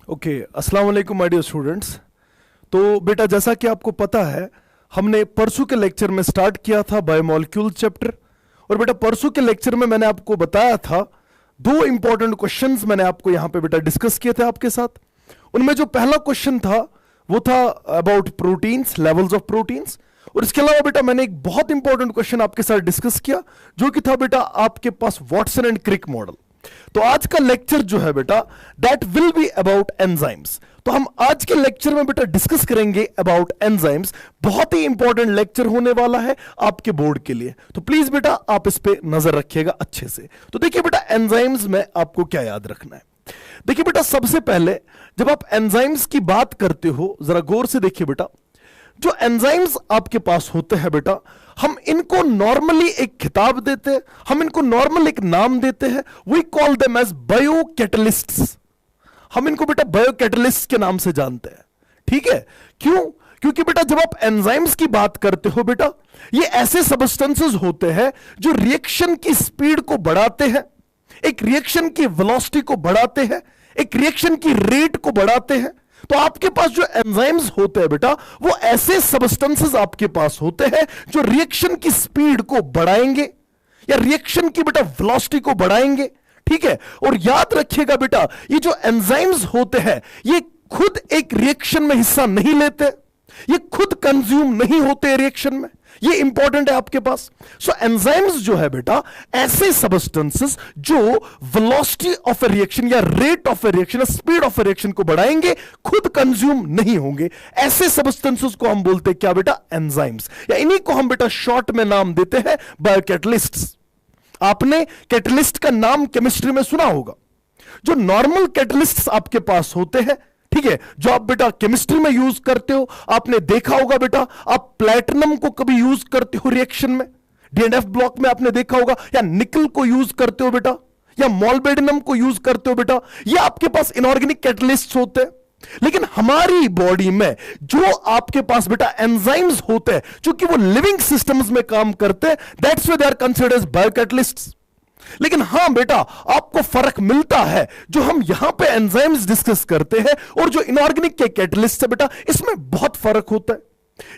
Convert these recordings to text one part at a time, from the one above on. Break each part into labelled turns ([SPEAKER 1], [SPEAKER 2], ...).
[SPEAKER 1] Okay, अस्सलाम वालेकुम my dear students. तो बेटा, जैसा कि आपको पता है, हमने परसों के लेक्चर में स्टार्ट किया था बायोमोलिक्यूल चैप्टर। और बेटा, परसों के लेक्चर में मैंने आपको बताया था, दो इंपॉर्टेंट क्वेश्चंस मैंने आपको यहां पे बेटा डिस्कस किए थे आपके साथ। उनमें जो पहला क्वेश्चन था वो था about proteins, levels of proteins. और इसके अलावा बेटा मैंने एक बहुत इंपॉर्टेंट क्वेश्चन आपके साथ डिस्कस किया, जो कि था बेटा आपके पास वाटसन एंड क्रिक मॉडल। तो आज का लेक्चर जो है बेटा, that will be about enzymes. तो हम आज के लेक्चर में बेटा डिस्कस करेंगे अबाउट एंजाइम्स। बहुत ही इंपॉर्टेंट लेक्चर होने वाला है आपके बोर्ड के लिए, तो प्लीज बेटा आप इस पे नजर रखिएगा अच्छे से। तो देखिए बेटा, एंजाइम्स में आपको क्या याद रखना है। देखिए बेटा, सबसे पहले जब आप एंजाइम्स की बात करते हो, जरा गौर से देखिए बेटा, जो एंजाइम्स आपके पास होते हैं बेटा, हम इनको नॉर्मली एक खिताब देते हैं, हम इनको नॉर्मल एक नाम देते हैं। We call them as biocatalysts. हम इनको बेटा बायोकैटलिस्ट के नाम से जानते हैं, ठीक है। क्यों? क्योंकि बेटा जब आप एंजाइम्स की बात करते हो बेटा, ये ऐसे सबस्टेंसेस होते हैं जो रिएक्शन की स्पीड को बढ़ाते हैं, एक रिएक्शन की वेलोसिटी को बढ़ाते हैं, एक रिएक्शन की रेट को बढ़ाते हैं। तो आपके पास जो एंजाइम्स होते हैं बेटा, वो ऐसे सबस्टेंसेस आपके पास होते हैं जो रिएक्शन की स्पीड को बढ़ाएंगे या रिएक्शन की बेटा वेलोसिटी को बढ़ाएंगे, ठीक है। और याद रखिएगा बेटा, ये जो एंजाइम्स होते हैं ये खुद एक रिएक्शन में हिस्सा नहीं लेते, ये खुद कंज्यूम नहीं होते रिएक्शन में। ये इंपॉर्टेंट है आपके पास। सो एंजाइम्स जो है बेटा, ऐसे सबस्टेंसेस जो वेलोसिटी ऑफ ए रिएक्शन या rate of A reaction, speed of A reaction को बढ़ाएंगे, खुद कंज्यूम नहीं होंगे, ऐसे सबस्टेंसेस को हम बोलते हैं क्या बेटा? एंजाइम्स। या इन्हीं को हम बेटा शॉर्ट में नाम देते हैं बायोकैटलिस्ट्स। आपने कैटलिस्ट का नाम केमिस्ट्री में सुना होगा। जो नॉर्मल कैटलिस्ट्स आपके पास होते हैं, ठीक है, जो आप बेटा केमिस्ट्री में यूज करते हो, आपने देखा होगा बेटा, आप प्लैटिनम को कभी यूज करते हो रिएक्शन में, डीएनएफ ब्लॉक में आपने देखा होगा, या निकल को यूज करते हो बेटा, या मॉल्बेडिनम को यूज करते हो बेटा। ये आपके पास इनऑर्गेनिक कैटलिस्ट होते हैं। लेकिन हमारी बॉडी में जो आपके पास बेटा एंजाइम्स होते हैं, क्योंकि वो लिविंग सिस्टम्स में काम करते हैं, that's why they are considered as biocatalysts. लेकिन हां बेटा, आपको फर्क मिलता है। जो हम यहां पे एंजाइम्स डिस्कस करते हैं और जो इनऑर्गेनिक के कैटलिस्ट है बेटा, इसमें बहुत फर्क होता है।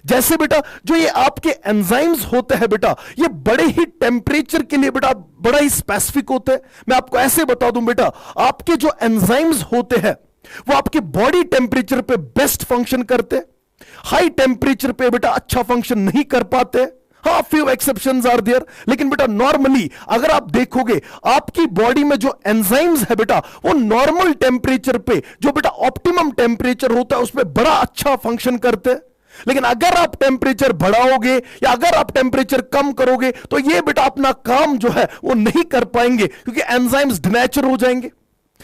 [SPEAKER 1] जैसे बेटा जो ये आपके एंजाइम्स होते हैं बेटा, ये बड़े ही टेम्परेचर के लिए बेटा बड़ा ही स्पेसिफिक होते हैं। मैं आपको ऐसे बता दूं बेटा, आपके जो एंजाइम्स होते हैं वो आपके बॉडी टेम्परेचर पे बेस्ट फंक्शन करते हैं, हाई टेम्परेचर पे बेटा अच्छा फंक्शन नहीं कर पाते। हाँ, फ्यू एक्सेप्शंस आर देयर, लेकिन बेटा नॉर्मली अगर आप देखोगे आपकी बॉडी में जो एंजाइम्स है बेटा, वो नॉर्मल टेम्परेचर पे जो बेटा ऑप्टिमम टेम्परेचर होता है उसमें बड़ा अच्छा फंक्शन करते हैं। लेकिन अगर आप टेम्परेचर बढ़ाओगे या अगर आप टेम्परेचर कम करोगे तो ये बेटा अपना काम जो है वो नहीं कर पाएंगे, क्योंकि एंजाइम्स डिनेचर हो जाएंगे।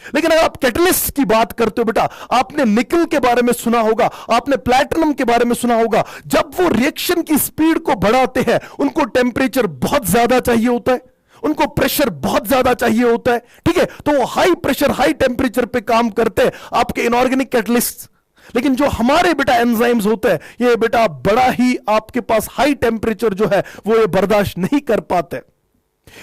[SPEAKER 1] लेकिन अगर आप कैटलिस्ट की बात करते हो बेटा, आपने निकल के बारे में सुना होगा, आपने प्लैटिनम के बारे में सुना होगा। जब वो रिएक्शन की स्पीड को बढ़ाते हैं, उनको टेम्परेचर बहुत ज्यादा चाहिए होता है, उनको प्रेशर बहुत ज्यादा चाहिए होता है, ठीक है। तो वो हाई प्रेशर हाई टेम्परेचर पे काम करते हैं आपके इनऑर्गेनिक कैटलिस्ट। लेकिन जो हमारे बेटा एंजाइम्स होते हैं, ये बेटा बड़ा ही आपके पास हाई टेम्परेचर जो है वो ये बर्दाश्त नहीं कर पाते।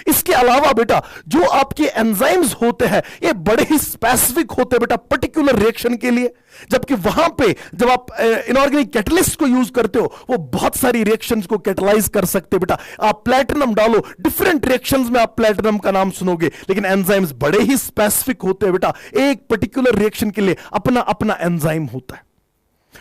[SPEAKER 1] इसके अलावा बेटा जो आपके एंजाइम्स होते हैं ये बड़े ही स्पेसिफिक होते हैं बेटा पर्टिकुलर रिएक्शन के लिए। जबकि वहां पे जब आप इनऑर्गेनिक कैटलिस्ट को यूज करते हो, वो बहुत सारी रिएक्शंस को कैटलाइज कर सकते हैं बेटा। आप प्लैटिनम डालो, डिफरेंट रिएक्शंस में आप प्लैटिनम का नाम सुनोगे, लेकिन एंजाइम्स बड़े ही स्पेसिफिक होते हैं बेटा। एक पर्टिकुलर रिएक्शन के लिए अपना अपना एंजाइम होता है।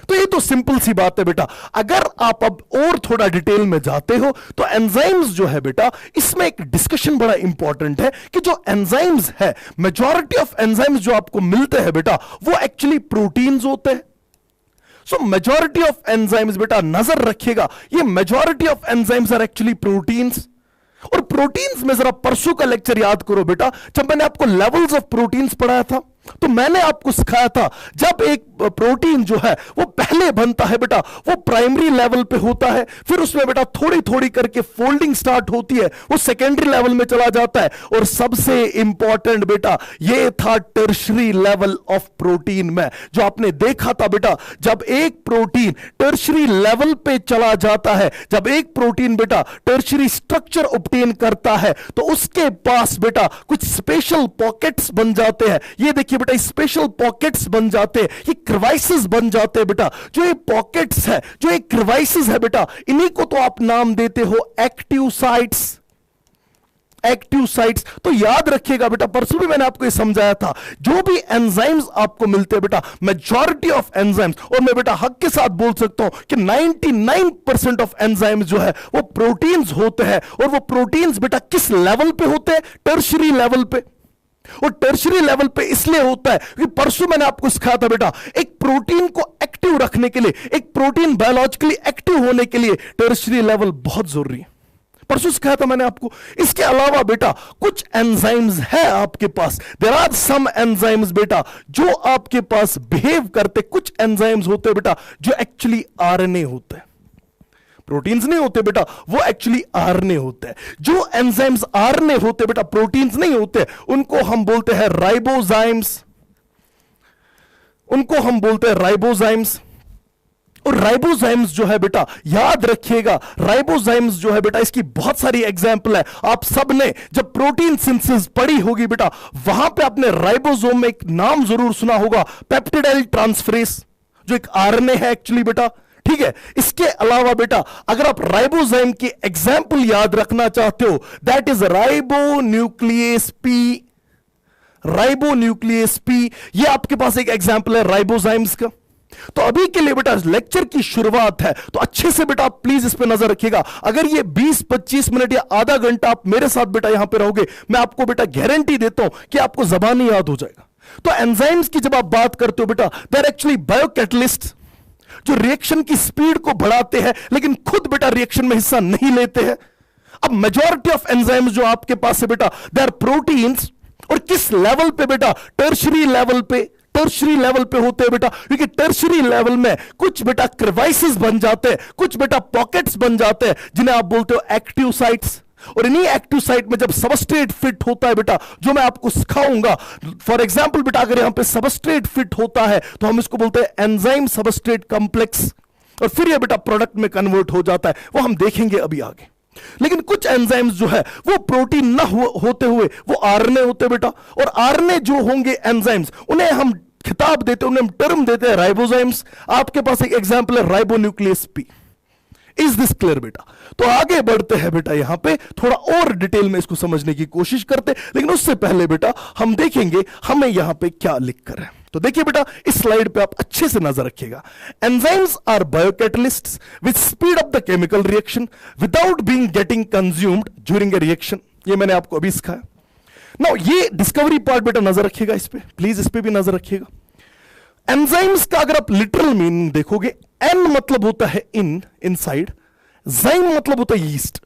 [SPEAKER 1] तो ये तो सिंपल सी बात है बेटा। अगर आप अब और थोड़ा डिटेल में जाते हो तो एंजाइम्स जो है बेटा, इसमें एक डिस्कशन बड़ा इंपॉर्टेंट है कि जो एंजाइम्स है, मेजॉरिटी ऑफ एंजाइम्स जो आपको मिलते हैं बेटा, वो एक्चुअली प्रोटीन्स होते हैं। सो मेजॉरिटी ऑफ एंजाइम्स बेटा, नजर रखिएगा, ये majority of enzymes are actually proteins. और प्रोटीन्स में जरा परसों का लेक्चर याद करो बेटा, जब मैंने आपको लेवल्स ऑफ प्रोटीन्स पढ़ाया था, तो मैंने आपको सिखाया था जब एक प्रोटीन जो है वो पहले बनता है बेटा, वो प्राइमरी लेवल पे होता है, फिर उसमें बेटा थोड़ी थोड़ी करके फोल्डिंग स्टार्ट होती है, वो सेकेंडरी लेवल में चला जाता है, और सबसे इंपॉर्टेंट बेटा ये था टर्शरी लेवल ऑफ प्रोटीन में, जो आपने देखा था बेटा, जब एक प्रोटीन टर्शरी लेवल पे चला जाता है, जब एक प्रोटीन बेटा टर्शरी स्ट्रक्चर ऑब्टेन करता है, तो उसके पास बेटा कुछ स्पेशल पॉकेट्स बन जाते हैं। ये देखिए देखिए बेटा, स्पेशल पॉकेट्स बन जाते हैं, ये क्रिवाइसिस बन जाते हैं बेटा। जो ये पॉकेट्स है, जो ये क्रिवाइसिस है बेटा, इन्हीं को तो आप नाम देते हो एक्टिव साइट्स। Active sites. तो याद रखिएगा बेटा, परसों भी मैंने आपको ये समझाया था, जो भी एंजाइम्स आपको मिलते हैं बेटा, मेजॉरिटी ऑफ एंजाइम्स, और मैं बेटा हक के साथ बोल सकता हूं कि 99% ऑफ एंजाइम्स जो है वो प्रोटीन्स होते हैं। और वो प्रोटीन्स बेटा किस लेवल पे होते हैं? टर्शरी लेवल पे। और टर्शरी लेवल पे इसलिए होता है क्योंकि परसों मैंने आपको सिखाया था बेटा, एक प्रोटीन को एक्टिव रखने के लिए, एक प्रोटीन बायोलॉजिकली एक्टिव होने के लिए टर्शरी लेवल बहुत जरूरी है। परसों सिखाया था मैंने आपको। इसके अलावा बेटा कुछ एंजाइम्स है आपके पास, देयर आर सम एंजाइम्स बेटा जो आपके पास बिहेव करते। कुछ एंजाइम्स होते हैं बेटा जो एक्चुअली आरएनए होते हैं, प्रोटीन्स नहीं होते बेटा, वो एक्चुअली आरएनए होते हैं। जो एंजाइम्स आरएनए होते बेटा, प्रोटीन्स नहीं होते, उनको हम बोलते हैं राइबोजाइम्स। उनको हम बोलते हैं राइबोजाइम्स। और राइबोजाइम्स जो है बेटा, याद रखिएगा, राइबोजाइम्स जो है बेटा, इसकी बहुत सारी एग्जांपल है। आप सब ने जब प्रोटीन सिंथेसिस पढ़ी होगी बेटा, वहां पे आपने राइबोसोम में एक नाम जरूर सुना होगा, पेप्टिडाइल ट्रांसफरेज, जो एक आरएनए है एक्चुअली बेटा। ठीक है, इसके अलावा बेटा अगर आप राइबोजाइम की एग्जांपल याद रखना चाहते हो, that is ribonuclease P. Ribonuclease P, ये आपके पास एक एग्जांपल है राइबोजाइम्स का। तो अभी के लिए बेटा लेक्चर की शुरुआत है, तो अच्छे से बेटा आप प्लीज इस पे नजर रखिएगा। अगर ये 20-25 मिनट या आधा घंटा आप मेरे साथ बेटा यहां पे रहोगे, मैं आपको बेटा गारंटी देता हूं कि आपको जबानी याद हो जाएगा। तो एंजाइम्स की जब आप बात करते हो बेटा, दे आर एक्चुअली बायोकैटलिस्ट, जो रिएक्शन की स्पीड को बढ़ाते हैं लेकिन खुद बेटा रिएक्शन में हिस्सा नहीं लेते हैं। अब मेजॉरिटी ऑफ एंजाइम्स जो आपके पास है बेटा, दे आर प्रोटीन्स। और किस लेवल पे बेटा? टर्शरी लेवल पे। टर्शरी लेवल पे होते हैं बेटा, क्योंकि टर्शरी लेवल में कुछ बेटा क्रिवाइसिस बन जाते हैं, कुछ बेटा पॉकेट्स बन जाते हैं, जिन्हें आप बोलते हो एक्टिव साइट्स। और इन्हीं एक्टिव साइट में जब सबस्ट्रेट फिट होता है बेटा, जो मैं आपको सिखाऊंगा, फॉर एग्जांपल बेटा अगर यहां पे सबस्ट्रेट फिट होता है तो हम इसको बोलते हैं एंजाइम सबस्ट्रेट कॉम्प्लेक्स, और फिर ये बेटा प्रोडक्ट में कन्वर्ट हो जाता है, वो हम देखेंगे अभी आगे। लेकिन कुछ एंजाइम्स जो है वो प्रोटीन ना होते हुए वो आरएनए होते बेटा, और आरएनए जो होंगे एंजाइम्स, उन्हें हम खिताब देते, उन्हें हम टर्म देते हैं राइबोजाइम्स। आपके पास एक एग्जांपल है ribonuclease P. Is this clear बेटा? तो आगे बढ़ते हैं बेटा, यहां पे थोड़ा और डिटेल में इसको समझने की कोशिश करते, लेकिन उससे पहले बेटा हम देखेंगे हमें यहां पे क्या लिखकर है। तो देखिए बेटा, इस स्लाइड पे आप अच्छे से नजर रखिएगा। Enzymes are biocatalysts which speed up the chemical reaction without being getting consumed during a reaction. ये मैंने आपको अभी सिखाया। नाउ ये डिस्कवरी पार्ट बेटा नजर रखिएगा, इस पे प्लीज, इस पे भी नजर रखिएगा। एंजाइम्स का अगर आप लिटरल मीनिंग देखोगे, एन मतलब होता है इनसाइड, जाइम मतलब होता है यीस्ट।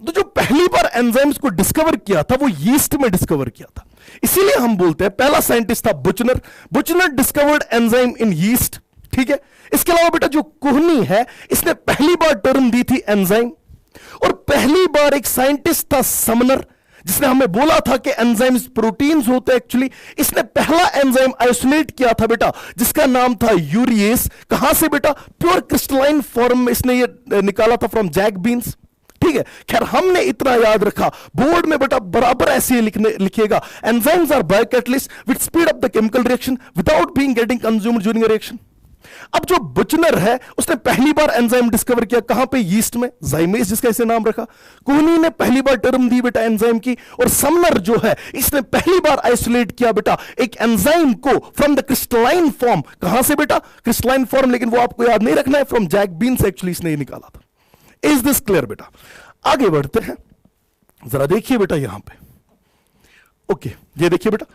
[SPEAKER 1] तो जो पहली बार एंजाइम्स को डिस्कवर किया था वो यीस्ट में डिस्कवर किया था, इसीलिए हम बोलते हैं पहला साइंटिस्ट था बुचनर। बुचनर डिस्कवर्ड एंजाइम इन यीस्ट। ठीक है, इसके अलावा बेटा जो कोहनी है, इसने पहली बार टर्म दी थी एंजाइम। और पहली बार एक साइंटिस्ट था समनर, जिसने हमें बोला था कि एंजाइम्स प्रोटीन्स होते हैं एक्चुअली। इसने पहला एंजाइम आइसोलेट किया था बेटा, जिसका नाम था यूरिएस। कहां से बेटा? प्योर क्रिस्टलाइन फॉर्म में इसने ये निकाला था फ्रॉम जैक बीन्स। ठीक है, खैर हमने इतना याद रखा, बोर्ड में बेटा बराबर ऐसे ही लिखिएगा, enzymes are biocatalyst which speed up the chemical reaction without being getting consumed during a reaction. अब जो बुचनर है उसने पहली बार एंजाइम डिस्कवर किया, कहां पे? यीस्ट में, जाइमेस जिसका इसे नाम रखा। कोहनी ने पहली बार टर्म दी बेटा एंजाइम की, और समनर जो है इसने पहली बार आइसोलेट किया बेटा एक एंजाइम को फ्रॉम द क्रिस्टलाइन फॉर्म। कहां से बेटा? क्रिस्टलाइन फॉर्म, लेकिन वो आपको याद नहीं रखना है, फ्रॉम जैक बीन से एक्चुअली इसने निकाला था। इज दिस क्लियर बेटा? आगे बढ़ते हैं, जरा देखिए बेटा यहां पे। ओके, ये देखिए बेटा,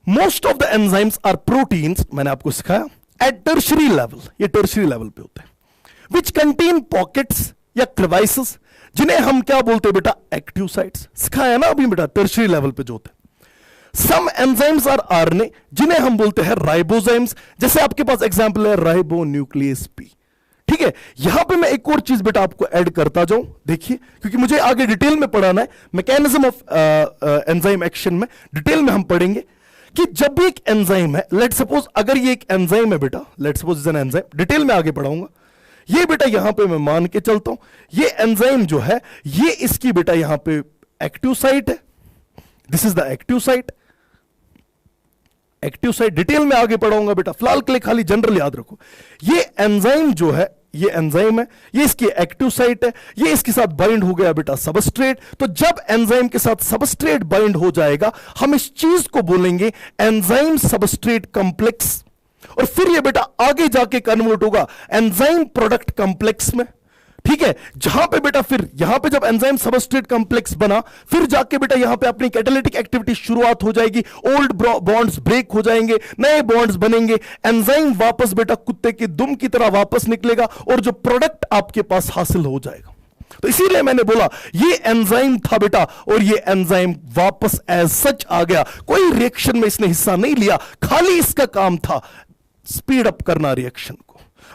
[SPEAKER 1] most of the enzymes are proteins, मैंने आपको सिखाया, एट टर्शरी लेवल, ये टर्शरी लेवल पे होते हैं, विच कंटेन पॉकेट्स या क्रिवाइसेस, जिन्हें हम क्या बोलते हैं बेटा? Active sites. सिखाया ना अभी बेटा, टर्शरी लेवल पे जो होते हैं। सम एंजाइम्स आर आरएनए, जिन्हें हम बोलते हैं राइबोजाइम्स। जैसे आपके पास एग्जांपल है राइबोन्यूक्लियस पी। ठीक है, यहां पे मैं एक और चीज बेटा आपको ऐड करता जाऊं, देखिए, क्योंकि मुझे आगे डिटेल में पढ़ाना है, मैकेनिज्म ऑफ एंजाइम एक्शन में डिटेल में हम पढ़ेंगे कि जब भी एक एंजाइम है, लेट सपोज अगर ये एक एंजाइम है बेटा, let suppose is an enzyme, detail में आगे पढ़ाऊंगा। ये बेटा यहां पे मैं मान के चलता हूं, ये एंजाइम जो है ये इसकी बेटा यहां पे एक्टिव साइट है, this is the active site. Active site detail में आगे पढ़ाऊंगा बेटा, फिलहाल के लिए खाली जनरल याद रखो। ये एंजाइम जो है, ये एंजाइम है, ये इसकी एक्टिव साइट है, ये इसके साथ बाइंड हो गया बेटा सबस्ट्रेट। तो जब एंजाइम के साथ सबस्ट्रेट बाइंड हो जाएगा, हम इस चीज को बोलेंगे एंजाइम सबस्ट्रेट कॉम्प्लेक्स, और फिर ये बेटा आगे जाके कन्वर्ट होगा एंजाइम प्रोडक्ट कॉम्प्लेक्स में। ठीक है, जहां पे बेटा फिर यहां पे जब एंजाइम सबस्ट्रेट कॉम्प्लेक्स बना, फिर जाके बेटा यहां पे अपनी कैटालिटिक एक्टिविटी शुरुआत हो जाएगी, ओल्ड बॉन्ड्स ब्रेक हो जाएंगे, नए बॉन्ड्स बनेंगे, एंजाइम वापस बेटा कुत्ते की दुम की तरह वापस निकलेगा और जो प्रोडक्ट आपके पास हासिल हो जाएगा। तो इसीलिए मैंने बोला ये एंजाइम था बेटा, और ये एंजाइम वापस एज सच आ गया, कोई रिएक्शन में इसने हिस्सा नहीं लिया, खाली इसका काम था स्पीड अप करना रिएक्शन को।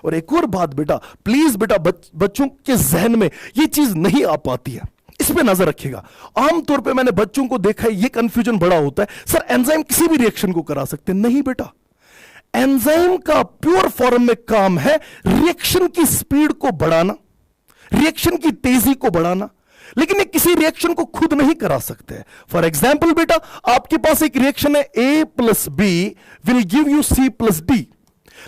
[SPEAKER 1] और एक और बात बेटा, प्लीज बेटा बच्चों के जहन में ये चीज नहीं आ पाती है, इस पे नजर रखिएगा। आमतौर पे मैंने बच्चों को देखा है, ये कंफ्यूजन बड़ा होता है, सर एंजाइम किसी भी रिएक्शन को करा सकते हैं। नहीं बेटा, एंजाइम का प्योर फॉर्म में काम है रिएक्शन की स्पीड को बढ़ाना, रिएक्शन की तेजी को बढ़ाना, लेकिन ये किसी रिएक्शन को खुद नहीं करा सकते। फॉर एग्जाम्पल बेटा, आपके पास एक रिएक्शन है A+B will give you C+D,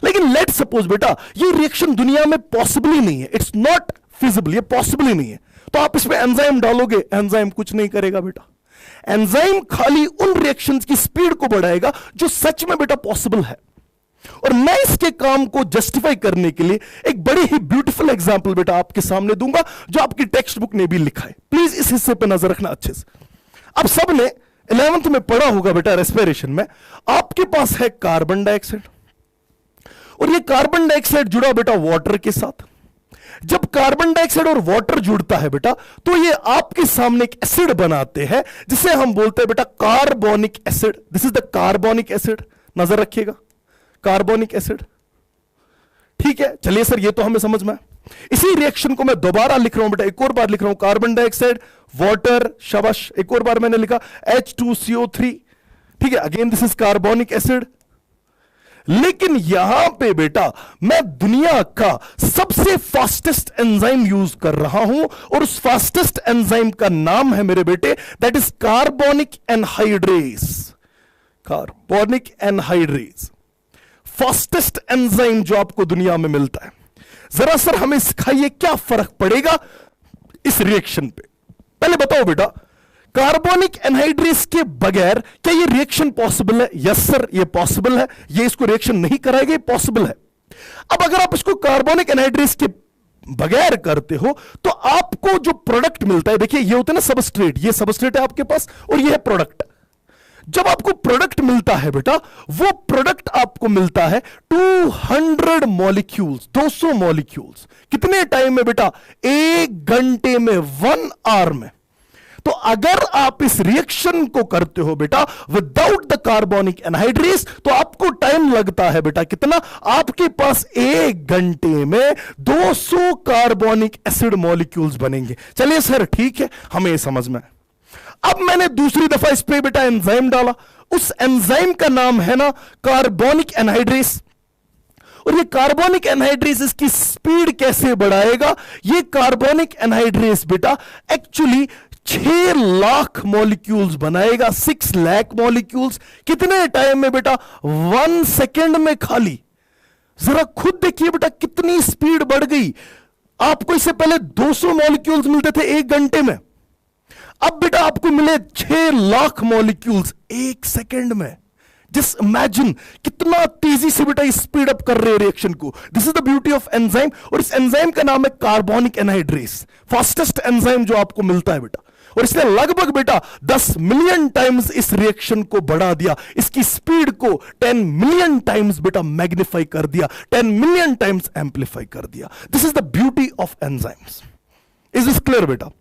[SPEAKER 1] लेकिन लेट सपोज बेटा ये रिएक्शन दुनिया में पॉसिबल ही नहीं है, इट्स नॉट फिजिबल, ये पॉसिबल ही नहीं है, तो आप इसमें एंजाइम डालोगे, एंजाइम कुछ नहीं करेगा बेटा। एंजाइम खाली उन रिएक्शंस की स्पीड को बढ़ाएगा जो सच में बेटा पॉसिबल है। और मैं इसके काम को जस्टिफाई करने के लिए एक बड़ी ही ब्यूटीफुल एग्जांपल बेटा आपके सामने दूंगा, जो आपकी टेक्स्ट बुक ने भी लिखा है। प्लीज इस हिस्से पे नजर रखना अच्छे से। अब सबने 11th में पढ़ा होगा बेटा रेस्पिरेशन में, आपके पास है कार्बन डाइऑक्साइड, और ये कार्बन डाइऑक्साइड जुड़ा बेटा वाटर के साथ। जब कार्बन डाइऑक्साइड और वाटर जुड़ता है बेटा, तो ये आपके सामने एक एसिड बनाते हैं, जिसे हम बोलते हैं बेटा carbonic acid. This is the carbonic acid, नजर रखिएगा, कार्बोनिक एसिड। ठीक है, चलिए सर ये तो हमें समझ में। इसी रिएक्शन को मैं दोबारा लिख रहा हूं बेटा, एक और बार लिख रहा हूं, कार्बन डाइऑक्साइड वाटर, शाबाश, एक और बार मैंने लिखा H2CO3। ठीक है, again this is carbonic acid. लेकिन यहां पे बेटा मैं दुनिया का सबसे फास्टेस्ट एंजाइम यूज कर रहा हूं, और उस फास्टेस्ट एंजाइम का नाम है मेरे बेटे, that is carbonic anhydrase. Carbonic anhydrase fastest enzyme जो आपको दुनिया में मिलता है। जरा सर हमें सिखाइए क्या फर्क पड़ेगा इस रिएक्शन पे। पहले बताओ बेटा, कार्बोनिक एनहाइड्रेज के बगैर क्या ये रिएक्शन पॉसिबल है? यस सर ये पॉसिबल है, ये इसको रिएक्शन नहीं कराएगा, ये पॉसिबल है। अब अगर आप इसको कार्बोनिक एनहाइड्रेज के बगैर करते हो तो आपको जो प्रोडक्ट मिलता है, देखिए ये होता है ना सबस्ट्रेट, ये सबस्ट्रेट है आपके पास और ये है प्रोडक्ट। जब आपको प्रोडक्ट मिलता है बेटा, वो प्रोडक्ट आपको मिलता है 200 मॉलिक्यूल्स, 200 मॉलिक्यूल्स। कितने टाइम में बेटा? 1 घंटे में, 1 आवर में। तो अगर आप इस रिएक्शन को करते हो बेटा विदाउट द कार्बोनिक एनहाइड्रेज, तो आपको टाइम लगता है बेटा कितना? आपके पास 1 घंटे में 200 कार्बोनिक एसिड मॉलिक्यूल्स बनेंगे। चलिए सर ठीक है, हमें यह समझ में। अब मैंने दूसरी दफा इस पे बेटा एंजाइम डाला, उस एंजाइम का नाम है ना कार्बोनिक एनहाइड्रेज। और ये कार्बोनिक एनहाइड्रेज इसकी स्पीड कैसे बढ़ाएगा? ये कार्बोनिक एनहाइड्रेज बेटा एक्चुअली 6 लाख मॉलिक्यूल्स बनाएगा, 6 लाख मॉलिक्यूल्स। कितने टाइम में बेटा? 1 सेकेंड में खाली। जरा खुद देखिए बेटा कितनी स्पीड बढ़ गई। आपको इससे पहले 200 मॉलिक्यूल्स मिलते थे 1 घंटे में, अब बेटा आपको मिले 6 लाख मॉलिक्यूल्स 1 सेकेंड में। जस्ट इमेजिन कितना तेजी से बेटा स्पीड अप कर रहे हैं रिएक्शन को। This is the beauty of enzyme, और इस एंजाइम का नाम है कार्बोनिक एनहाइड्रेज, फास्टेस्ट एंजाइम जो आपको मिलता है बेटा। और इसने लगभग बेटा 10 मिलियन टाइम्स इस रिएक्शन को बढ़ा दिया, इसकी स्पीड को 10 मिलियन टाइम्स बेटा मैग्नीफाई कर दिया, 10 मिलियन टाइम्स एम्पलीफाई कर दिया। This is the beauty of enzymes. Is this clear बेटा?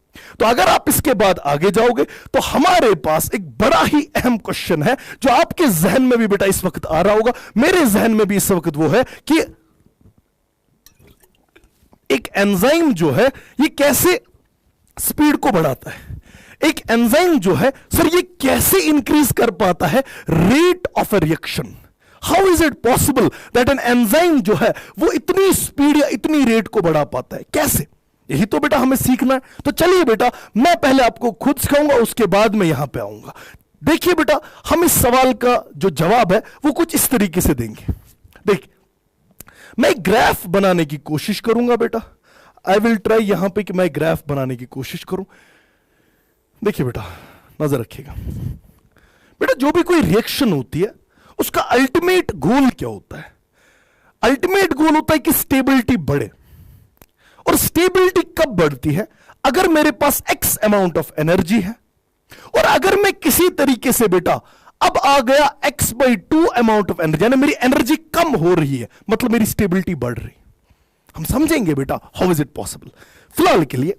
[SPEAKER 1] तो अगर आप इसके बाद आगे जाओगे तो हमारे पास एक बड़ा ही अहम क्वेश्चन है जो आपके जहन में भी बेटा इस वक्त आ रहा होगा, मेरे जहन में भी इस वक्त वो है कि एक एंजाइम जो है ये कैसे स्पीड को बढ़ाता है। एक एंजाइम जो है सर ये कैसे इंक्रीज कर पाता है rate of A reaction. How is it possible that an enzyme जो है वो इतनी स्पीड या इतनी रेट को बढ़ा पाता है? कैसे? यही तो बेटा हमें सीखना है। तो चलिए बेटा मैं पहले आपको खुद सिखाऊंगा, उसके बाद मैं यहां पे आऊंगा। देखिए बेटा, हम इस सवाल का जो जवाब है वो कुछ इस तरीके से देंगे। देखिए, मैं एक ग्राफ बनाने की कोशिश करूंगा बेटा। आई विल ट्राई यहां पे कि मैं ग्राफ बनाने की कोशिश करूं। देखिए बेटा, नजर रखिएगा बेटा, जो भी कोई रिएक्शन होती है उसका अल्टीमेट गोल क्या होता है? अल्टीमेट गोल होता है कि स्टेबिलिटी बढ़े। और स्टेबिलिटी कब बढ़ती है? अगर मेरे पास एक्स अमाउंट ऑफ एनर्जी है और अगर मैं किसी तरीके से बेटा अब आ गया x/2 अमाउंट ऑफ एनर्जी, यानी मेरी एनर्जी कम हो रही है, मतलब मेरी स्टेबिलिटी बढ़ रही है। हम समझेंगे बेटा हाउ इज इट पॉसिबल। फिलहाल के लिए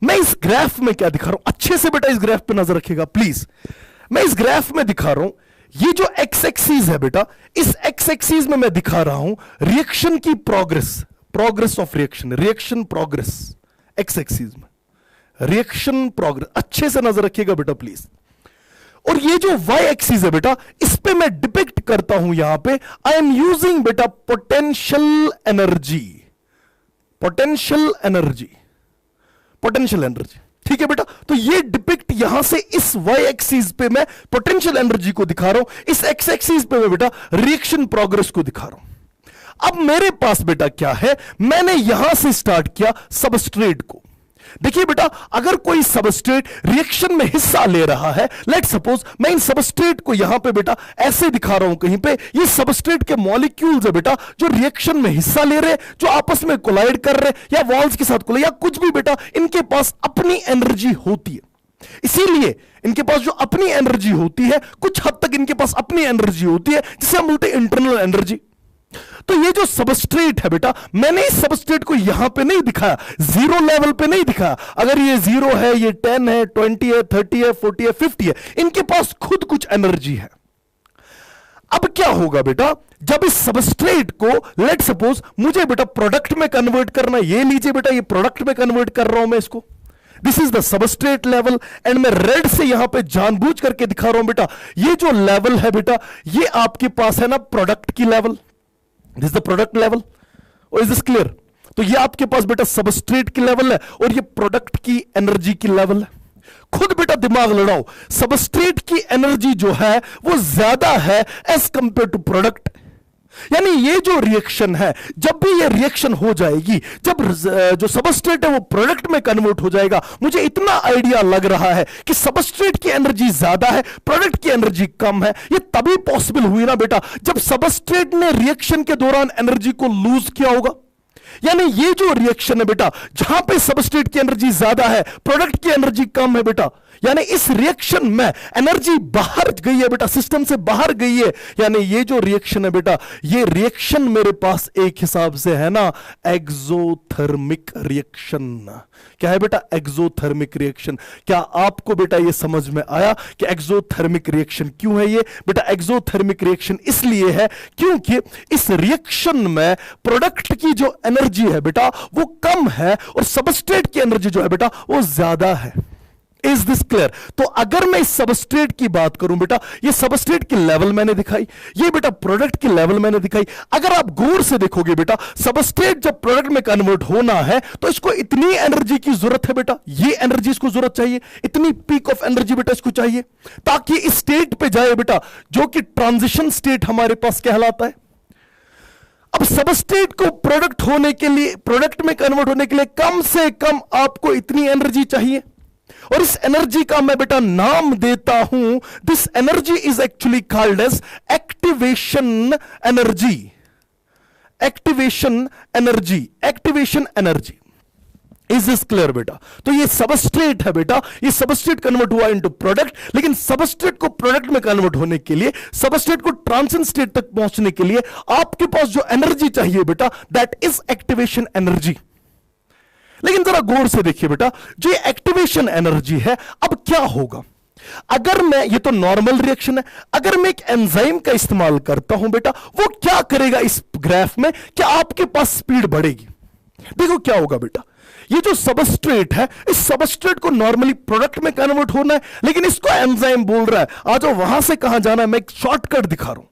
[SPEAKER 1] मैं इस ग्राफ में क्या दिखा रहा हूं, अच्छे से बेटा इस ग्राफ पे नजर रखिएगा प्लीज। मैं इस ग्राफ में दिखा रहा हूं, ये जो एक्स एक्सीज है बेटा, इस एक्स एक्सीज में मैं दिखा रहा हूं रिएक्शन की progress of reaction progress. X axis में रिएक्शन प्रोग्रेस, अच्छे से नजर रखिएगा बेटा प्लीज। और ये जो वाई एक्सीज है बेटा, इस पे मैं डिपिक्ट करता हूं यहां पे, आई एम यूजिंग बेटा पोटेंशियल एनर्जी। ठीक है बेटा, तो ये डिपिक्ट यहां से इस वाई एक्सीज पे मैं पोटेंशियल एनर्जी को दिखा रहा हूं, इस एक्स एक्सीज पे मैं बेटा रिएक्शन प्रोग्रेस को दिखा रहा हूं। अब मेरे पास बेटा क्या है, मैंने यहां से स्टार्ट किया सबस्ट्रेट को। देखिए बेटा, अगर कोई सबस्ट्रेट रिएक्शन में हिस्सा ले रहा है, लेट सपोज मैं इन सबस्ट्रेट को यहां पे बेटा ऐसे दिखा रहा हूं कहीं पे, ये सबस्ट्रेट के मॉलिक्यूल्स है बेटा जो रिएक्शन में हिस्सा ले रहे, जो आपस में कोलाइड कर रहे, या वॉल्स के साथ कोलाइड, या कुछ भी बेटा, इनके पास अपनी एनर्जी होती है। इसीलिए इनके पास जो अपनी एनर्जी होती है, कुछ हद तक इनके पास अपनी एनर्जी होती है, जिसे हम बोलते हैं इंटरनल एनर्जी। तो ये जो सबस्ट्रेट है बेटा, मैंने इस सबस्ट्रेट को यहां पे नहीं दिखाया, जीरो लेवल पे नहीं दिखाया। अगर ये 0 है, ये 10 है, 20 है, 30 है, 40 है, 50 है, इनके पास खुद कुछ एनर्जी है। अब क्या होगा बेटा, जब इस सबस्ट्रेट को लेट सपोज मुझे बेटा प्रोडक्ट में कन्वर्ट करना, ये लीजिए बेटा, ये प्रोडक्ट में कन्वर्ट कर रहा हूं मैं इसको, this is the substrate level, and मैं रेड से यहां पे जानबूझ करके दिखा रहा हूं बेटा, ये जो लेवल है बेटा, ये आपके पास है ना प्रोडक्ट की level, this is the product level. और इज दिस क्लियर? तो ये आपके पास बेटा सबस्ट्रेट की लेवल है और ये प्रोडक्ट की एनर्जी की लेवल है। खुद बेटा दिमाग लड़ाओ, सबस्ट्रेट की एनर्जी जो है वो ज्यादा है एज कंपेयर टू प्रोडक्ट। यानी ये जो रिएक्शन है, जब भी ये रिएक्शन हो जाएगी, जब जो सबस्ट्रेट है वो प्रोडक्ट में कन्वर्ट हो जाएगा, मुझे इतना आइडिया लग रहा है कि सबस्ट्रेट की एनर्जी ज्यादा है, प्रोडक्ट की एनर्जी कम है। ये तभी पॉसिबल हुई ना बेटा, जब सबस्ट्रेट ने रिएक्शन के दौरान एनर्जी को लूज किया होगा। यानी ये जो रिएक्शन है बेटा, जहां पे सबस्ट्रेट की एनर्जी ज्यादा है, प्रोडक्ट की एनर्जी कम है बेटा, यानी इस रिएक्शन में एनर्जी बाहर गई है बेटा, सिस्टम से बाहर गई है। यानी ये जो रिएक्शन है बेटा, ये रिएक्शन मेरे पास एक हिसाब से है ना एक्सोथर्मिक रिएक्शन। क्या है बेटा? Exothermic reaction. क्या आपको बेटा ये समझ में आया कि एक्सोथर्मिक रिएक्शन क्यों है? ये बेटा एक्सोथर्मिक रिएक्शन इसलिए है क्योंकि इस रिएक्शन में प्रोडक्ट की जो एनर्जी है बेटा वो कम है और सबस्ट्रेट की एनर्जी जो है बेटा वो ज्यादा है। Is this clear? तो अगर मैं इस सबस्ट्रेट की बात करूं बेटा, ये सबस्ट्रेट की लेवल मैंने दिखाई, ये बेटा प्रोडक्ट की लेवल मैंने दिखाई। अगर आप गौर से देखोगे बेटा, सबस्ट्रेट जब प्रोडक्ट में कन्वर्ट होना है तो इसको इतनी एनर्जी की जरूरत है बेटा, ये एनर्जी इसको जरूरत चाहिए, इतनी पीक ऑफ एनर्जी बेटा इसको चाहिए ताकि इस स्टेट पे जाए बेटा जो कि ट्रांजिशन स्टेट हमारे पास कहलाता है। अब सबस्ट्रेट को प्रोडक्ट होने के लिए, प्रोडक्ट में कन्वर्ट होने के लिए कम से कम आपको इतनी एनर्जी चाहिए और इस एनर्जी का मैं बेटा नाम देता हूं, this energy is actually called as activation energy. Activation energy, activation energy. Is this clear बेटा? तो ये सबस्ट्रेट है बेटा, ये सबस्ट्रेट कन्वर्ट हुआ इनटू प्रोडक्ट, लेकिन सबस्ट्रेट को प्रोडक्ट में कन्वर्ट होने के लिए, सबस्ट्रेट को ट्रांजिशन स्टेट तक पहुंचने के लिए आपके पास जो एनर्जी चाहिए बेटा दैट इज एक्टिवेशन एनर्जी। लेकिन जरा गौर से देखिए बेटा, जो एक्टिवेशन एनर्जी है, अब क्या होगा अगर मैं, ये तो नॉर्मल रिएक्शन है, अगर मैं एक एंजाइम का इस्तेमाल करता हूं बेटा, वो क्या करेगा इस ग्राफ में? क्या आपके पास स्पीड बढ़ेगी? देखो क्या होगा बेटा, ये जो सबस्ट्रेट है, इस सबस्ट्रेट को नॉर्मली प्रोडक्ट में कन्वर्ट होना है, लेकिन इसको एंजाइम बोल रहा है आ जाओ वहां से कहां जाना है, मैं एक शॉर्टकट दिखा रहा हूं।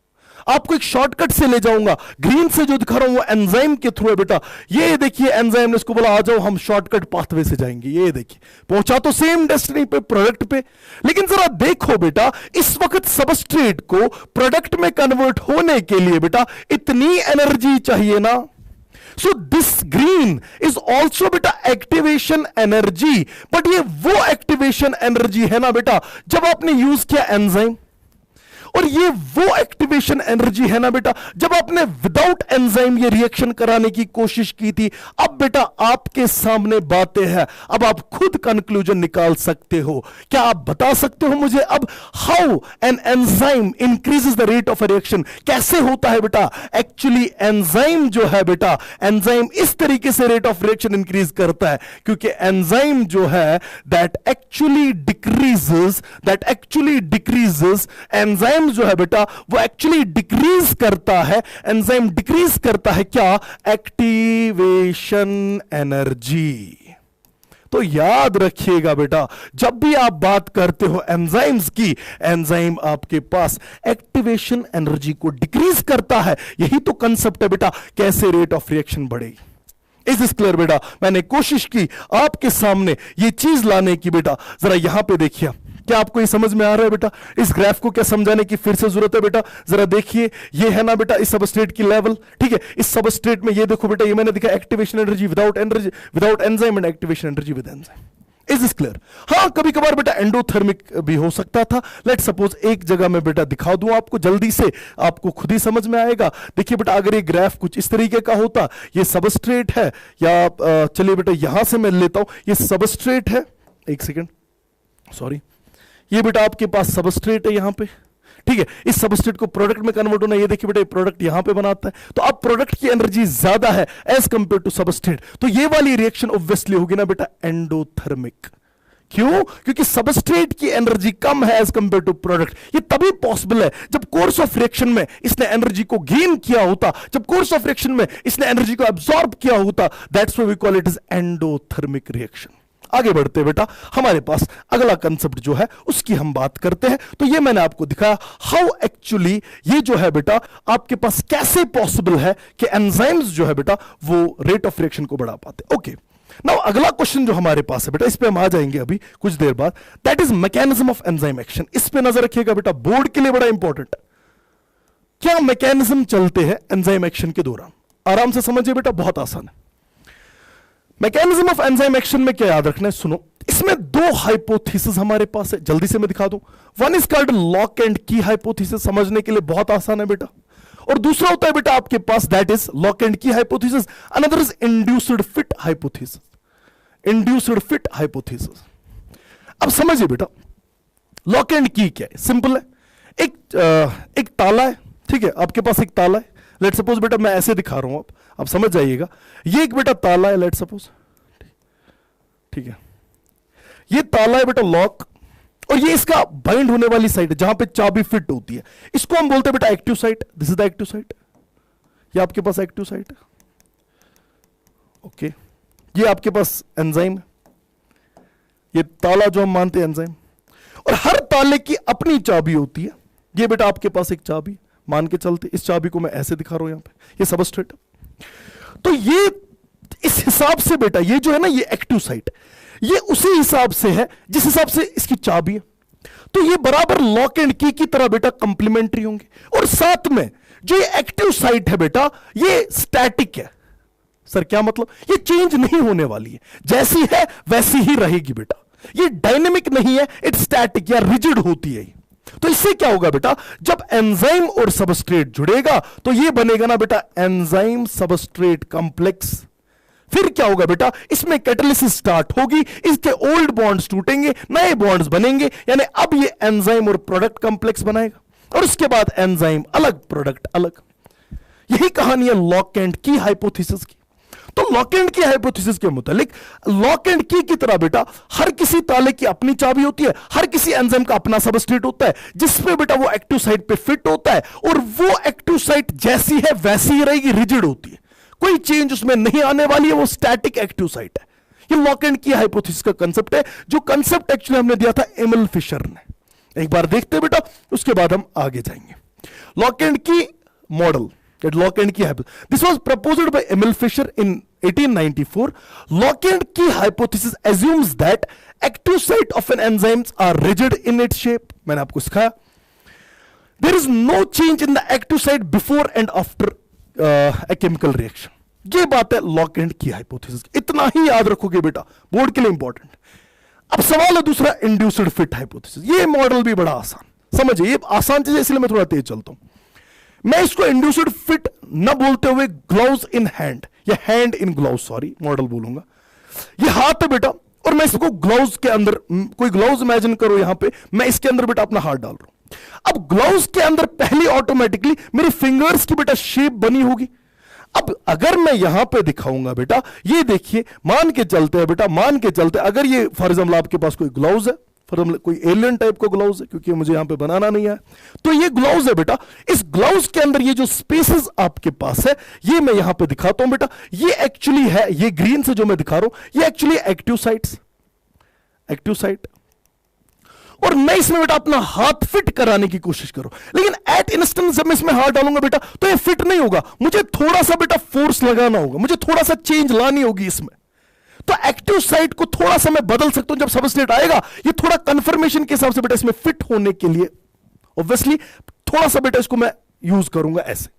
[SPEAKER 1] आपको एक शॉर्टकट से ले जाऊंगा। ग्रीन से जो दिखा रहा हूं वो एंजाइम के थ्रू है बेटा। ये देखिए एंजाइम ने इसको बोला आ जाओ हम शॉर्टकट पाथवे से जाएंगे। ये देखिए पहुंचा तो सेम डेस्टिनी पे, प्रोडक्ट पे, लेकिन जरा देखो बेटा इस वक्त सबस्ट्रेट को प्रोडक्ट में कन्वर्ट होने के लिए बेटा इतनी एनर्जी चाहिए ना। So this green is also बेटा एक्टिवेशन एनर्जी, बट ये वो एक्टिवेशन एनर्जी है ना बेटा जब आपने यूज किया एंजाइम, और ये वो एक्टिवेशन एनर्जी है ना बेटा जब आपने विदाउट एंजाइम ये रिएक्शन कराने की कोशिश की थी। अब बेटा आपके सामने बातें हैं, अब आप खुद कंक्लूजन निकाल सकते हो। क्या आप बता सकते हो मुझे अब how an enzyme increases the rate of reaction? कैसे होता है बेटा? एक्चुअली एंजाइम जो है बेटा, एंजाइम इस तरीके से रेट ऑफ रिएक्शन इंक्रीज करता है क्योंकि एंजाइम जो है दैट एक्चुअली डिक्रीजेस एंजाइम जो है बेटा वो एक्चुअली डिक्रीज करता है। एंजाइम डिक्रीज करता है क्या? Activation energy. तो याद रखिएगा बेटा जब भी आप बात करते हो एंजाइम्स की, एंजाइम आपके पास एक्टिवेशन एनर्जी को डिक्रीज करता है। यही तो कंसेप्ट है बेटा कैसे रेट ऑफ रिएक्शन बढ़ेगी। इज दिस क्लियर बेटा? मैंने कोशिश की आपके सामने ये चीज लाने की बेटा। जरा यहां पे देखिए, क्या आपको ये समझ में आ रहा है बेटा? इस ग्राफ को क्या समझाने की फिर से जरूरत है बेटा? जरा देखिए ये है ना बेटा इस सबस्ट्रेट की लेवल, ठीक है। इस सबस्ट्रेट में ये देखो बेटा, ये मैंने दिखा activation energy without enzyme and activation energy with enzyme. Is this clear? हाँ कभी कभार बेटा एंडोथर्मिक भी हो सकता था। लेट सपोज एक जगह में बेटा दिखा दूं आपको जल्दी से, आपको खुद ही समझ में आएगा। देखिए बेटा अगर ये ग्राफ कुछ इस तरीके का होता, ये सबस्ट्रेट है या चलिए बेटा यहां से मैं लेता हूं, ये सबस्ट्रेट है, एक सेकेंड सॉरी, ये बेटा आपके पास सबस्ट्रेट है यहां पे, ठीक है। इस सबस्ट्रेट को प्रोडक्ट में कन्वर्ट होना, ये देखिए बेटा प्रोडक्ट यहां पे बनाता है, तो अब प्रोडक्ट की एनर्जी ज्यादा है एज कंपेयर टू सबस्ट्रेट, तो ये वाली रिएक्शन ऑब्वियसली होगी ना बेटा एंडोथर्मिक। क्यों? क्योंकि सबस्ट्रेट की एनर्जी कम है एज कंपेयर टू प्रोडक्ट। ये तभी पॉसिबल है जब कोर्स ऑफ रिएक्शन में इसने एनर्जी को गेन किया होता, जब कोर्स ऑफ रिएक्शन में इसने एनर्जी को एब्सॉर्ब किया होता। That's why we call it is endothermic reaction. आगे बढ़ते बेटा हमारे पास अगला कंसेप्ट जो है उसकी हम बात करते हैं। तो ये मैंने आपको दिखाया हाउ एक्चुअली ये जो है बेटा आपके पास कैसे पॉसिबल है कि एंजाइम्स जो है बेटा वो रेट ऑफ रिएक्शन को बढ़ा पाते। ओके नाउ अगला क्वेश्चन जो हमारे पास है बेटा, इस पे हम आ जाएंगे अभी कुछ देर बाद, that is mechanism of enzyme action. इस पे नजर रखिएगा बेटा, बोर्ड के लिए बड़ा इंपॉर्टेंट है। क्या मैकेनिज्म चलते हैं एंजाइम एक्शन के दौरान? आराम से समझिए बेटा, बहुत आसान है। मैकेनिज्म ऑफ एंजाइम एक्शन में क्या याद रखना है, सुनो। इसमें दो हाइपोथेसिस हमारे पास है, जल्दी से मैं दिखा दूं। One is called lock and key hypothesis, समझने के लिए बहुत आसान है बेटा। और दूसरा होता है बेटा आपके पास that is lock and key hypothesis. Another is induced fit hypothesis. Induced fit hypothesis. अब समझिए बेटा लॉक एंड की क्या है, सिंपल है। एक ताला है, ठीक है, आपके पास एक ताला है। लेट सपोज बेटा मैं ऐसे दिखा रहा हूं, आप समझ जाइएगा। ये एक बेटा ताला है, लेट सपोज, ठीक है। ये ताला है बेटा लॉक, और ये इसका बाइंड होने वाली साइड है जहां पे चाबी फिट होती है। इसको हम बोलते हैं बेटा active site. This is the active site. ये आपके पास एक्टिव साइट है, ओके। ये आपके पास एंजाइम है, ये ताला जो हम मानते हैं एंजाइम। और हर ताले की अपनी चाबी होती है। ये बेटा आपके पास एक चाबी मान के चलते, इस चाबी को मैं ऐसे दिखा रहा हूं यहां पे, ये सबस्ट्रेट। तो ये इस हिसाब से बेटा ये जो है ना ये एक्टिव साइट, ये उसी हिसाब से है जिस हिसाब से इसकी चाबी है। तो ये बराबर लॉक एंड की तरह बेटा कंप्लीमेंट्री होंगे। और साथ में जो ये एक्टिव साइट है बेटा ये स्टैटिक है। सर क्या मतलब? ये चेंज नहीं होने वाली है, जैसी है वैसी ही रहेगी बेटा। ये डायनेमिक नहीं है, इट्स स्टैटिक या रिजिड होती है। तो इससे क्या होगा बेटा, जब एंजाइम और सबस्ट्रेट जुड़ेगा तो ये बनेगा ना बेटा एंजाइम सबस्ट्रेट कॉम्प्लेक्स। फिर क्या होगा बेटा, इसमें कैटालिसिस स्टार्ट होगी, इसके ओल्ड बॉन्ड्स टूटेंगे, नए बॉन्ड्स बनेंगे, यानी अब ये एंजाइम और प्रोडक्ट कॉम्प्लेक्स बनाएगा। और उसके बाद एंजाइम अलग, प्रोडक्ट अलग। यही कहानी है लॉक एंड की हाइपोथेसिस की। तो लॉक एंड की हाइपोथेसिस के मुतालिक लॉक एंड की तरह बेटा हर किसी ताले की अपनी चाबी होती है, हर किसी एंजाइम का अपना सबस्ट्रेट होता है जिसपे बेटा वो एक्टिव साइट पे फिट होता है, और वो एक्टिव साइट जैसी है वैसी ही रहेगी, रिजिड होती है, कोई चेंज उसमें नहीं आने वाली है, वो स्टैटिक एक्टिव साइट है। ये लॉक एंड की हाइपोथेसिस का कंसेप्ट है, जो कंसेप्ट एक्चुअली हमने दिया था एमिल फिशर ने। एक बार देखते हैं बेटा, उसके बाद हम आगे जाएंगे। Lock and key model, lock and key hypothesis, this was proposed by Emil Fischer in 1894. Lock and key hypothesis assumes that active site of an enzymes are rigid in its shape. मैंने आपको सिखाया. There is no change in the active site before and after a chemical reaction. ये बात है lock and key hypothesis. इतना ही याद रखोगे बेटा, बोर्ड के लिए इंपॉर्टेंट. अब सवाल है दूसरा, इंड्यूस्ड फिट हाइपोथेसिस. ये मॉडल भी बड़ा आसान, समझिए ये आसान चीज है इसलिए मैं थोड़ा तेज चलता हूं. मैं इसको इंड्यूस्ड फिट न बोलते हुए ग्लव्स इन हैंड या hand in gloves, sorry model बोलूंगा. ये हाथ है बेटा और मैं इसको ग्लव्स के अंदर, कोई ग्लव्स इमेजिन करो यहां पे, मैं इसके अंदर बेटा अपना हाथ डाल रहा हूं. अब ग्लव्स के अंदर पहले ऑटोमेटिकली मेरी फिंगर्स की बेटा शेप बनी होगी. अब अगर मैं यहां पे दिखाऊंगा बेटा, ये देखिए, मान के चलते हैं बेटा, मान के चलते अगर ये फॉर एग्जाम्पल आपके पास कोई ग्लव्स है, फॉर एग्जाम्पल कोई एलियन टाइप का ग्लव्स है, क्योंकि मुझे यहां पे बनाना नहीं है, तो ये ग्लव्स है बेटा. इस ग्लव्स के अंदर ये जो स्पेसेस आपके पास है, ये मैं यहां पे दिखाता हूं बेटा. ये एक्चुअली है, ये ग्रीन से जो मैं दिखा रहा हूं, ये actually active sites, active site. और मैं इसमें बेटा अपना हाथ फिट कराने की कोशिश करूं, लेकिन एट इंस्टेंट जब मैं इसमें हाथ डालूंगा बेटा, तो ये फिट नहीं होगा. मुझे थोड़ा सा बेटा फोर्स लगाना होगा, मुझे थोड़ा सा चेंज लानी होगी इसमें. तो एक्टिव साइट को थोड़ा सा मैं बदल सकता हूं जब सबस्ट्रेट आएगा. ये थोड़ा कंफर्मेशन के हिसाब से बेटा इसमें फिट होने के लिए ऑब्वियसली थोड़ा सा बेटा इसको मैं यूज करूंगा ऐसे.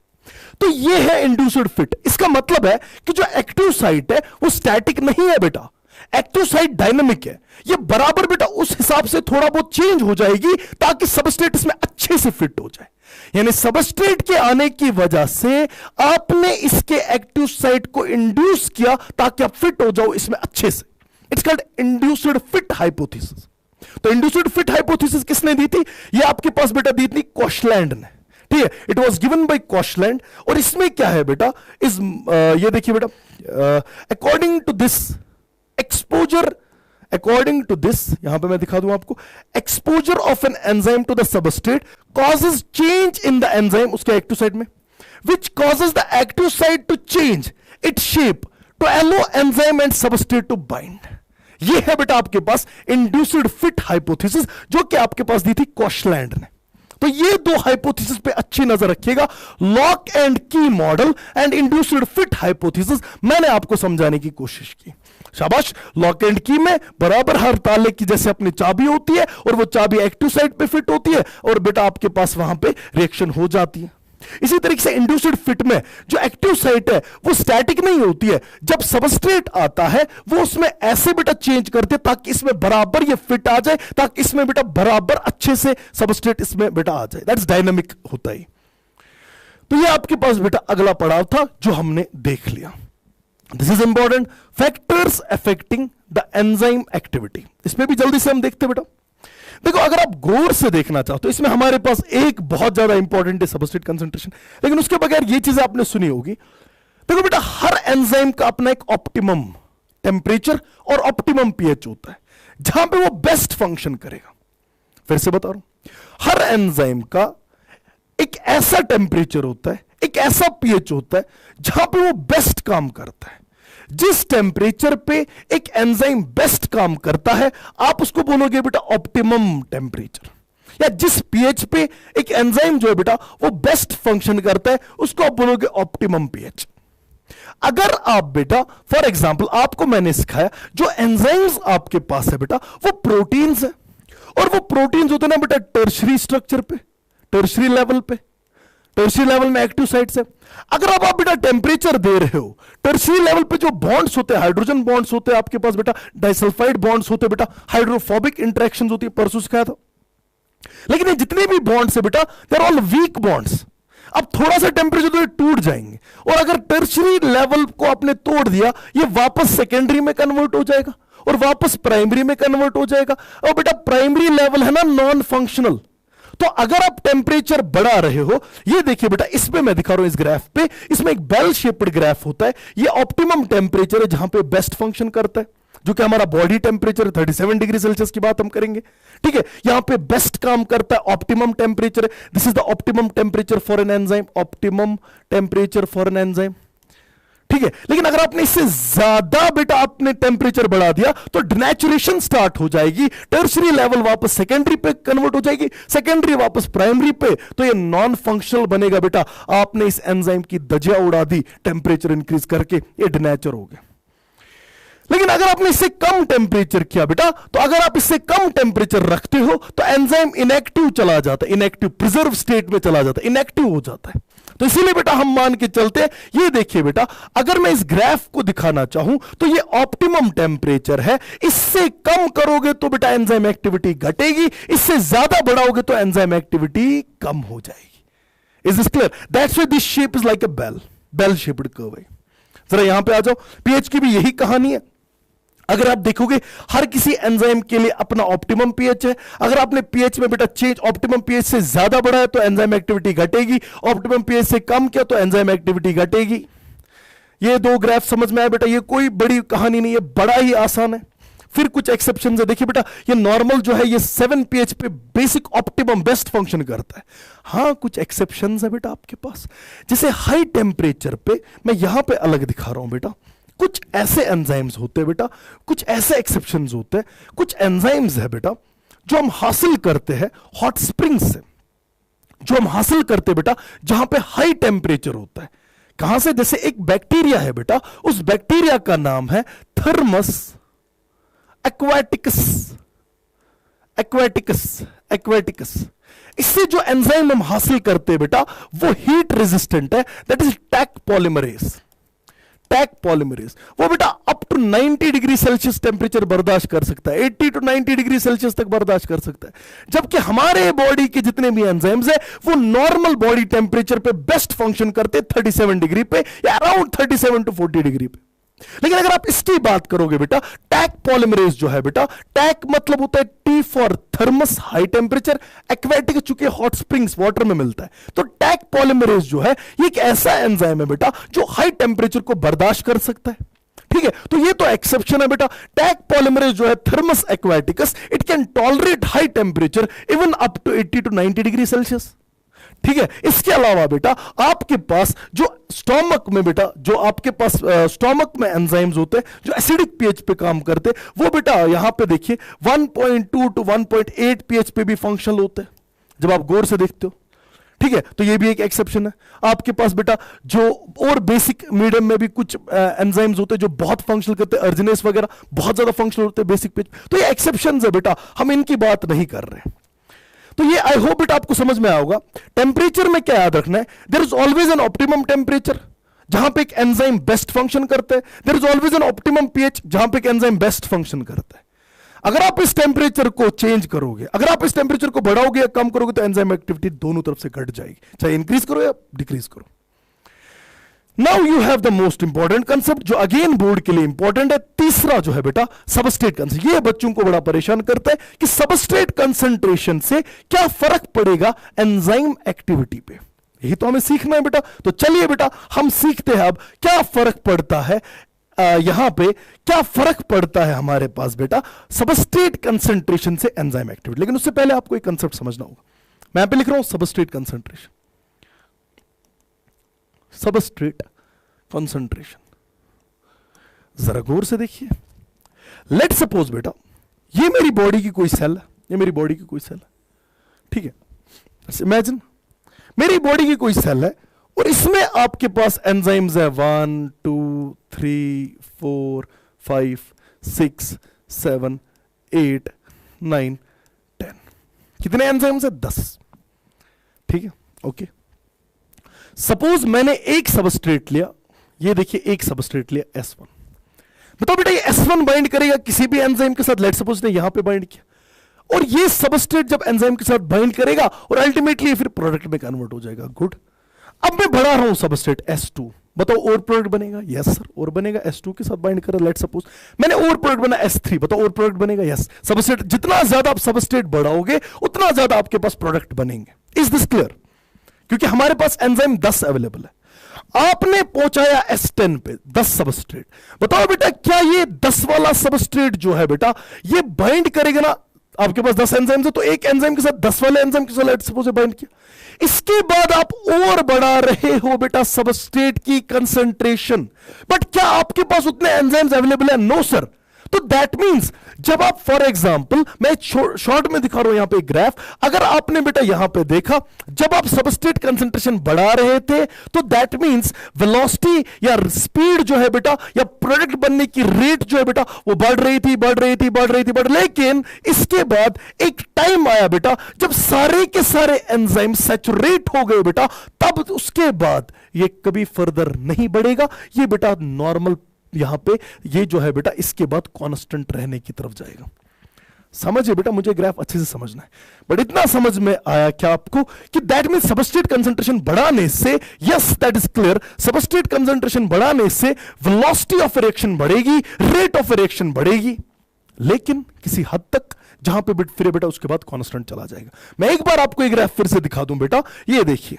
[SPEAKER 1] तो ये है इंड्यूस्ड फिट. इसका मतलब है कि जो एक्टिव साइट है वो स्टैटिक नहीं है बेटा, एक्टिव साइट डायनामिक है. ये बराबर बेटा उस हिसाब से थोड़ा बहुत चेंज हो जाएगी ताकि सबस्ट्रेट इसमें अच्छे से फिट हो जाए. यानी सबस्ट्रेट के आने की वजह से आपने इसके एक्टिव साइट को इंड्यूस किया ताकि आप फिट हो जाओ इसमें अच्छे से. It's called induced fit hypothesis. तो इंड्यूस्ड फिट हाइपोथेसिस किसने दी थी? ये आपके पास बेटा दी थी कॉशलैंड ने. ठीक है, it was given by Koshland. और इसमें क्या है बेटा, इस ये देखिए बेटा, according to this exposure, according to this, यहां पे मैं दिखा दूं आपको, exposure of an enzyme to the substrate causes change in the enzyme, उसके एक्टिव साइट में, which causes the active site to change its shape to allow enzyme and substrate to bind. ये है बेटा आपके पास इंड्यूस्ड फिट हाइपोथेसिस, जो कि आपके पास दी थी कॉशलैंड ने. तो ये दो हाइपोथेसिस पे अच्छी नजर रखिएगा, lock and key model and induced fit hypothesis. मैंने आपको समझाने की कोशिश की. शाबाश. लॉक एंड की में बराबर हर ताले की जैसे अपनी चाबी होती है और वो चाबी एक्टिव साइट पे फिट होती है और बेटा आपके पास वहां पे रिएक्शन हो जाती है. इसी तरीके से इंड्यूस्ड फिट में जो एक्टिव साइट है वो स्टैटिक नहीं होती है. जब सबस्ट्रेट आता है वो उसमें ऐसे बेटा चेंज करते ताकि इसमें बराबर ये फिट आ जाए, ताकि इसमें बेटा बराबर अच्छे से सबस्ट्रेट इसमें बेटा आ जाए. दैट्स डायनामिक होता है. तो ये आपके पास बेटा अगला पड़ाव था जो हमने देख लिया. This is important, factors affecting the enzyme activity. इसमें भी जल्दी से हम देखते बेटा. देखो, अगर आप गौर से देखना चाहते हो, इसमें हमारे पास एक बहुत ज्यादा इंपॉर्टेंट है सबस्ट्रेट कंसंट्रेशन, लेकिन उसके बगैर ये चीजें आपने सुनी होगी. देखो बेटा, हर एंजाइम का अपना एक ऑप्टिमम टेम्परेचर और ऑप्टिमम पीएच होता है जहां पे वो बेस्ट फंक्शन करेगा. फिर से बता रहा हूं, हर एंजाइम का एक ऐसा टेम्परेचर होता है, एक ऐसा पीएच होता है जहां पे वो बेस्ट काम करता है. जिस टेम्परेचर पे एक एंजाइम बेस्ट काम करता है आप उसको बोलोगे बेटा ऑप्टिमम टेम्परेचर. या जिस पीएच पे एक एंजाइम जो है बेटा वो बेस्ट फंक्शन करता है उसको आप बोलोगे ऑप्टिमम पीएच. अगर आप बेटा फॉर एग्जांपल, आपको मैंने सिखाया जो एंजाइम्स आपके पास है बेटा वो प्रोटीन्स है, और वो प्रोटीन्स होते हैं ना बेटा टर्शरी स्ट्रक्चर पे, टर्शरी लेवल पे, टर्शरी लेवल में एक्टिव साइट्स है. अगर आप बेटा टेम्परेचर दे रहे हो, टर्शरी लेवल पे जो बॉन्ड्स होते हैं, हाइड्रोजन बॉन्ड्स होते हैं आपके पास बेटा, डाइसल्फाइड बॉन्ड्स होते हैं बेटा, हाइड्रोफोबिक इंटरेक्शंस होती है, परसों सिखाया था. लेकिन ये जितने भी बॉन्ड्स है बेटा they are all weak bonds. अब थोड़ा सा टेम्परेचर तो टूट जाएंगे, और अगर टर्शरी लेवल को आपने तोड़ दिया ये वापस सेकेंडरी में कन्वर्ट हो जाएगा और वापस प्राइमरी में कन्वर्ट हो जाएगा. और बेटा प्राइमरी लेवल है ना नॉन फंक्शनल. तो अगर आप टेम्परेचर बढ़ा रहे हो, ये देखिए बेटा इसमें मैं दिखा रहा हूं इस ग्राफ पे, इसमें एक बेल शेप्ड ग्राफ होता है. ये ऑप्टिमम टेम्परेचर है जहां पे बेस्ट फंक्शन करता है, जो कि हमारा बॉडी टेम्परेचर 37 डिग्री सेल्सियस की बात हम करेंगे. ठीक है, यहां पे बेस्ट काम करता है, ऑप्टिमम टेम्परेचर है. This is the optimum temperature for an enzyme, optimum temperature for an enzyme. ठीक है, लेकिन अगर आपने इससे ज्यादा बेटा आपने टेम्परेचर बढ़ा दिया तो डिनेचुरेशन स्टार्ट हो जाएगी, टर्शरी लेवल वापस सेकेंडरी पे कन्वर्ट हो जाएगी, सेकेंडरी वापस प्राइमरी पे, तो ये नॉन फंक्शनल बनेगा बेटा। आपने इस एंजाइम की धज्जियां उड़ा दी टेम्परेचर इंक्रीज करके, ये डिनेचर हो गया। लेकिन अगर आपने इससे कम टेम्परेचर किया बेटा, तो अगर आप इससे कम टेम्परेचर रखते हो तो एंजाइम इनएक्टिव चला जाता है, इनएक्टिव प्रिजर्व स्टेट में चला जाता है, इनएक्टिव हो जाता है। तो इसीलिए बेटा हम मान के चलते हैं, ये देखिए बेटा, अगर मैं इस ग्राफ को दिखाना चाहूं तो ये ऑप्टिमम टेम्परेचर है, इससे कम करोगे तो बेटा एंजाइम एक्टिविटी घटेगी, इससे ज्यादा बढ़ाओगे तो एंजाइम एक्टिविटी कम हो जाएगी। Is this clear? That's why this shape is like a bell shaped curve है। जरा यहां पे आ जाओ, पीएच की भी यही कहानी है। अगर आप देखोगे हर किसी एंजाइम के लिए अपना ऑप्टिमम पीएच है। अगर आपने पीएच में बेटा चेंज ऑप्टिमम पीएच से ज्यादा बढ़ाया तो एंजाइम एक्टिविटी घटेगी, ऑप्टिमम पीएच से कम किया तो एंजाइम एक्टिविटी घटेगी। ये दो ग्राफ समझ में आया बेटा? ये कोई बड़ी कहानी नहीं है, बड़ा ही आसान है। फिर कुछ एक्सेप्शन है, देखिए बेटा, ये नॉर्मल जो है ये 7 pH पे बेसिक ऑप्टिमम बेस्ट फंक्शन करता है। हाँ, कुछ एक्सेप्शन है बेटा आपके पास, जैसे हाई टेम्परेचर पे, मैं यहां पे अलग दिखा रहा हूं बेटा, कुछ ऐसे एंजाइम्स होते हैं बेटा, कुछ ऐसे एक्सेप्शंस होते हैं, कुछ एंजाइम्स है बेटा जो हम हासिल करते हैं हॉट स्प्रिंग्स से, जो हम हासिल करते हैं बेटा जहां पे हाई टेम्परेचर होता है। कहां से? जैसे एक बैक्टीरिया है बेटा, उस बैक्टीरिया का नाम है थर्मस एक्वाटिकस, एक्वाटिकस। इससे जो एंजाइम हम हासिल करते हैं बेटा वो हीट रेजिस्टेंट है, that is Taq polymerase. Taq polymerase वो बेटा up to 90 degree Celsius temperature बर्दाश्त कर सकता है, 80 टू 90 डिग्री सेल्सियस तक बर्दाश्त कर सकता है। जबकि हमारे बॉडी के जितने भी एंजाइम्स है वो नॉर्मल बॉडी टेम्परेचर पे बेस्ट फंक्शन करते 37 डिग्री पे या अराउंड 37 टू 40 डिग्री पे। लेकिन अगर आप इसकी बात करोगे बेटा, टैक पॉलीमरेज जो है बेटा, टैक मतलब होता है T for thermos high temperature, aquatic चूंकि हॉट स्प्रिंग्स वाटर में मिलता है, तो टैक पॉलीमरेज जो है ये एक ऐसा एंजाइम है बेटा जो हाई टेम्परेचर को बर्दाश्त कर सकता है। ठीक है, तो ये तो एक्सेप्शन है बेटा। टैक पॉलीमरेज जो है Thermus aquaticus, it can tolerate high temperature even up to 80 to 90 degree Celsius. ठीक है, इसके अलावा बेटा आपके पास जो स्टोमक में बेटा, जो आपके पास स्टोमक में एंजाइम्स होते हैं जो एसिडिक पीएच पे काम करते हैं, वो बेटा यहां पे देखिए 1.2 टू 1.8 पीएच पे भी फंक्शनल होते हैं जब आप गौर से देखते हो। ठीक है, तो ये भी एक एक्सेप्शन है। आपके पास बेटा जो और बेसिक मीडियम में भी कुछ एंजाइम्स होते हैं जो बहुत फंक्शनल करते हैं, अर्जिनेस वगैरह बहुत ज्यादा फंक्शनल होते हैं बेसिक पीएच, तो ये एक्सेप्शन है बेटा, हम इनकी बात नहीं कर रहे हैं। तो ये आई होप बेटा आपको समझ में आया होगा। टेम्परेचर में क्या याद रखना है? There is always an optimum temperature जहां पे एक एंजाइम बेस्ट फंक्शन करता है, there is always an optimum pH जहां पे एक एंजाइम बेस्ट फंक्शन करता है। अगर आप इस टेम्परेचर को चेंज करोगे, अगर आप इस टेम्परेचर को बढ़ाओगे या कम करोगे तो एंजाइम एक्टिविटी दोनों तरफ से घट जाएगी, चाहे इंक्रीज करो या डिक्रीज करो। Now you have the most important concept जो अगेन बोर्ड के लिए इंपॉर्टेंट है, तीसरा जो है बेटा सबस्ट्रेट कंसेंट्रेशन। ये बच्चों को बड़ा परेशान करता है कि सबस्ट्रेट कंसेंट्रेशन से क्या फर्क पड़ेगा एंजाइम एक्टिविटी पे। यही तो हमें सीखना है बेटा। तो चलिए बेटा हम सीखते हैं अब क्या फर्क पड़ता है यहां पे, क्या फर्क पड़ता है हमारे पास बेटा सबस्ट्रेट कंसेंट्रेशन से एंजाइम एक्टिविटी। लेकिन उससे पहले आपको एक कंसेप्ट समझना होगा। मैं यहां पे लिख रहा हूं सबस्ट्रेट कंसेंट्रेशन, सबस्ट्रेट कंसंट्रेशन। जरा गौर से देखिए, लेट सपोज बेटा ये मेरी बॉडी की कोई सेल है, ये मेरी बॉडी की कोई सेल है। ठीक है, इमेजिन मेरी बॉडी की कोई सेल है और इसमें आपके पास एंजाइम्स है 1 2 3 4 5 6 7 8 9 10। कितने एंजाइम्स है? 10। ठीक है, ओके। सपोज मैंने एक सबस्ट्रेट लिया, ये देखिए एक सबस्ट्रेट लिया S1। बताओ बेटा ये S1 बाइंड करेगा किसी भी एंजाइम के साथ? लेट सपोज ने यहां पे बाइंड किया और ये सबस्ट्रेट जब एंजाइम के साथ बाइंड करेगा और अल्टीमेटली फिर प्रोडक्ट में कन्वर्ट हो जाएगा। गुड। अब मैं बढ़ा रहा हूं सबस्ट्रेट S2, बताओ और प्रोडक्ट बनेगा? यस सर, और बनेगा। S2 के साथ बाइंड कर लेट सपोज मैंने और प्रोडक्ट बना S3, बताओ और प्रोडक्ट बनेगा? यस। सबस्ट्रेट जितना ज्यादा आप सबस्ट्रेट बढ़ाओगे उतना ज्यादा आपके पास प्रोडक्ट बनेंगे। Is this clear? क्योंकि हमारे पास एंजाइम 10 अवेलेबल है, आपने पहुंचाया S10 पे 10 सबस्ट्रेट। बताओ बेटा क्या ये 10 वाला सबस्ट्रेट जो है बेटा ये बाइंड करेगा ना आपके पास 10 एंजाइम्स है तो एक एंजाइम के साथ 10 वाले एंजाइम के साथ सपोज बाइंड किया। इसके बाद आप और बढ़ा रहे हो बेटा सबस्ट्रेट की कंसंट्रेशन, बट क्या आपके पास उतने एंजाइम्स अवेलेबल है? No sir. तो दैट मींस जब आप फॉर एग्जांपल, मैं शॉर्ट में दिखा रहा हूं यहां पे ग्राफ, अगर आपने बेटा यहां पे देखा जब आप सबस्ट्रेट कंसंट्रेशन बढ़ा रहे थे तो दैट मींस वेलोसिटी या स्पीड जो है बेटा, या प्रोडक्ट बनने की रेट जो है बेटा, वो बढ़ रही थी, लेकिन इसके बाद एक टाइम आया बेटा जब सारे के सारे एंजाइम सैचुरेट हो गए बेटा, तब उसके बाद ये कभी फर्दर नहीं बढ़ेगा, ये बेटा नॉर्मल यहां पे ये जो है बेटा इसके बाद कांस्टेंट रहने की तरफ जाएगा। समझिए बेटा, मुझे ग्राफ अच्छे से समझना है, बट इतना समझ में आया क्या आपको कि दैट मींस सबस्ट्रेट कंसंट्रेशन बढ़ाने से, yes that is clear, substrate concentration बढ़ाने से वेलोसिटी ऑफ रिएक्शन बढ़ेगी, रेट ऑफ रिएक्शन बढ़ेगी, लेकिन किसी हद तक जहां पे फिर बेटा उसके बाद कांस्टेंट चला जाएगा। मैं एक बार आपको एक ग्राफ फिर से दिखा दूं बेटा, ये देखिए,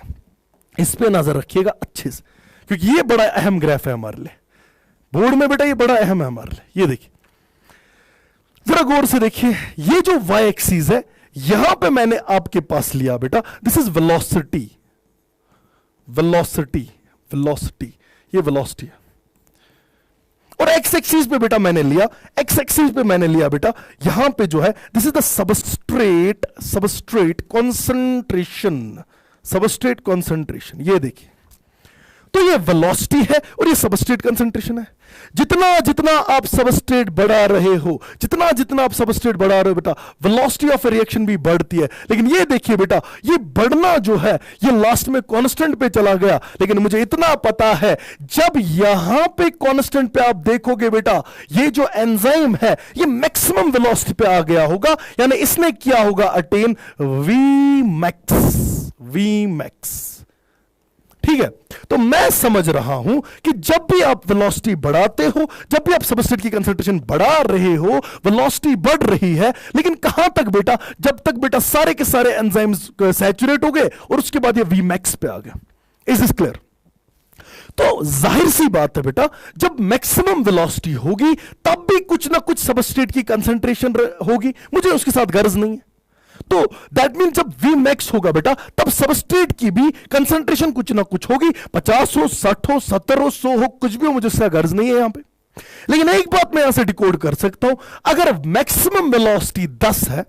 [SPEAKER 1] इस पे नजर रखिएगा अच्छे से, क्योंकि ये बड़ा अहम ग्राफ है हमारे लिए, बोर्ड में बेटा ये बड़ा अहम है हमारे लिए। ये देखिए, जरा गौर से देखिए, ये जो वाई एक्सिस है यहां पे मैंने आपके पास लिया बेटा, दिस इज वेलोसिटी, ये वेलोसिटी है, और एक्स एक्सिस पे बेटा मैंने लिया, बेटा यहां पे जो है this is the substrate concentration, ये देखिए, तो ये वेलोसिटी है और ये सबस्ट्रेट कंसंट्रेशन है। जितना आप सबस्ट्रेट बढ़ा रहे हो, जितना आप सबस्ट्रेट बढ़ा रहे हो बेटा, वेलोसिटी ऑफ रिएक्शन भी बढ़ती है। लेकिन ये देखिए बेटा, ये बढ़ना जो है ये लास्ट में कांस्टेंट पे चला गया, लेकिन मुझे इतना पता है जब यहां पे कांस्टेंट पे आप देखोगे बेटा, ये जो एंजाइम है ये मैक्सिमम वेलोसिटी पे आ गया होगा, यानी इसने किया होगा अटेन वी मैक्स। ठीक है, तो मैं समझ रहा हूं कि जब भी आप वेलोसिटी बढ़ाते हो, जब भी आप सबस्ट्रेट की कंसंट्रेशन बढ़ा रहे हो, वेलोसिटी बढ़ रही है, लेकिन कहां तक बेटा, जब तक बेटा सारे के सारे एंजाइम्स सैचुरेट हो गए और उसके बाद ये वी मैक्स पे आ गया। Is this clear? तो जाहिर सी बात है बेटा, जब मैक्सिमम वेलोसिटी होगी तब भी कुछ ना कुछ सबस्ट्रेट की कंसंट्रेशन होगी, मुझे उसके साथ गर्ज नहीं है। तो दैट मीन जब वी मैक्स होगा बेटा, तब सबस्ट्रेट की भी कंसंट्रेशन कुछ ना कुछ होगी, 50 हो, 60 हो, 70 हो, 100 हो, कुछ भी हो, मुझे इसका गर्ज नहीं है यहां पे। लेकिन एक बात मैं यहां से डिकोड कर सकता हूं, अगर मैक्सिमम वेलोसिटी 10 है,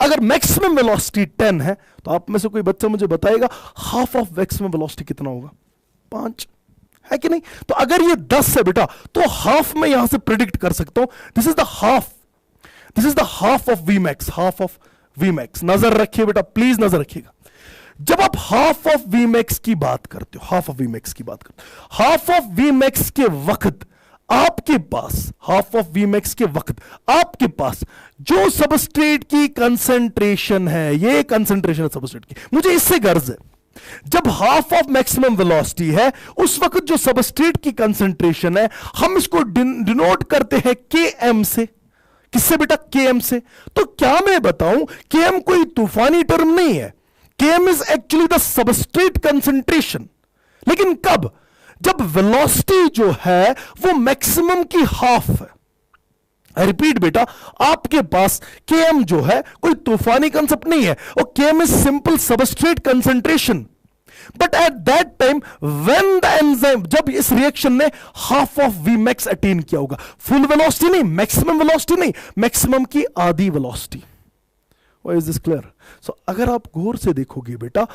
[SPEAKER 1] अगर मैक्सिमम वेलोसिटी 10 है, तो आप में से कोई बच्चा मुझे बताएगा हाफ ऑफ मैक्सिमम वेलोसिटी कितना होगा? 5 है कि नहीं? तो अगर ये 10 है बेटा, तो हाफ में यहां से प्रिडिक्ट कर सकता हूं, this is the half of V max, नजर रखिए बेटा, प्लीज नजर रखिएगा। जब आप हाफ ऑफ वी मैक्स की बात करते हो, हाफ ऑफ वी मैक्स के वक्त आपके पास जो सबस्ट्रेट की कंसंट्रेशन है, ये कंसंट्रेशन है सबस्ट्रेट की, मुझे इससे गर्ज है। जब हाफ ऑफ मैक्सिमम वेलोसिटी है, उस वक्त जो सबस्ट्रेट की कंसंट्रेशन है, हम इसको डिनोट करते हैं Km से। किससे बेटा? Km से। तो क्या मैं बताऊं, Km कोई तूफानी टर्म नहीं है, Km is actually the substrate concentration. लेकिन कब? जब वेलोसिटी जो है वो मैक्सिमम की हाफ है। आई रिपीट बेटा, आपके पास Km जो है कोई तूफानी कंसेप्ट नहीं है, और Km is simple substrate concentration. But at that time when the enzyme, जब इस रिएक्शन ने half of V max attain किया होगा, फुल वेलोसिटी नहीं, मैक्सिमम वेलोसिटी नहीं, मैक्सिमम की आधी velocity. Is this clear? So अगर आप गौर से देखोगे बेटा,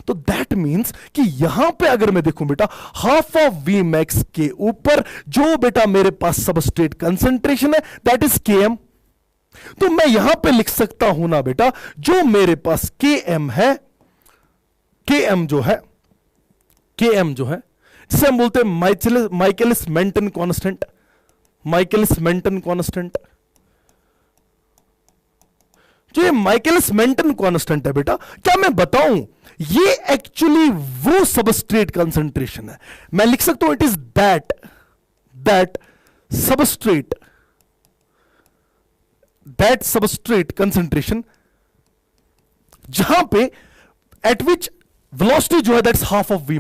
[SPEAKER 1] तो दैट मींस कि यहां पे अगर मैं देखूं बेटा, हाफ ऑफ वी मैक्स के ऊपर जो बेटा मेरे पास सबस्ट्रेट कंसंट्रेशन है, दैट इज Km। तो मैं यहां पे लिख सकता हूं ना बेटा, जो मेरे पास Km है, Km जो है, जिसे हम बोलते हैं माइकलिस मेंटन कांस्टेंट, जो ये माइकलिस मेंटन कांस्टेंट है बेटा, क्या मैं बताऊं, ये एक्चुअली वो सबस्ट्रेट कंसंट्रेशन है। मैं लिख सकता हूं it is that substrate concentration, जहां पे एट विच वेलोसिटी जो है that's half of V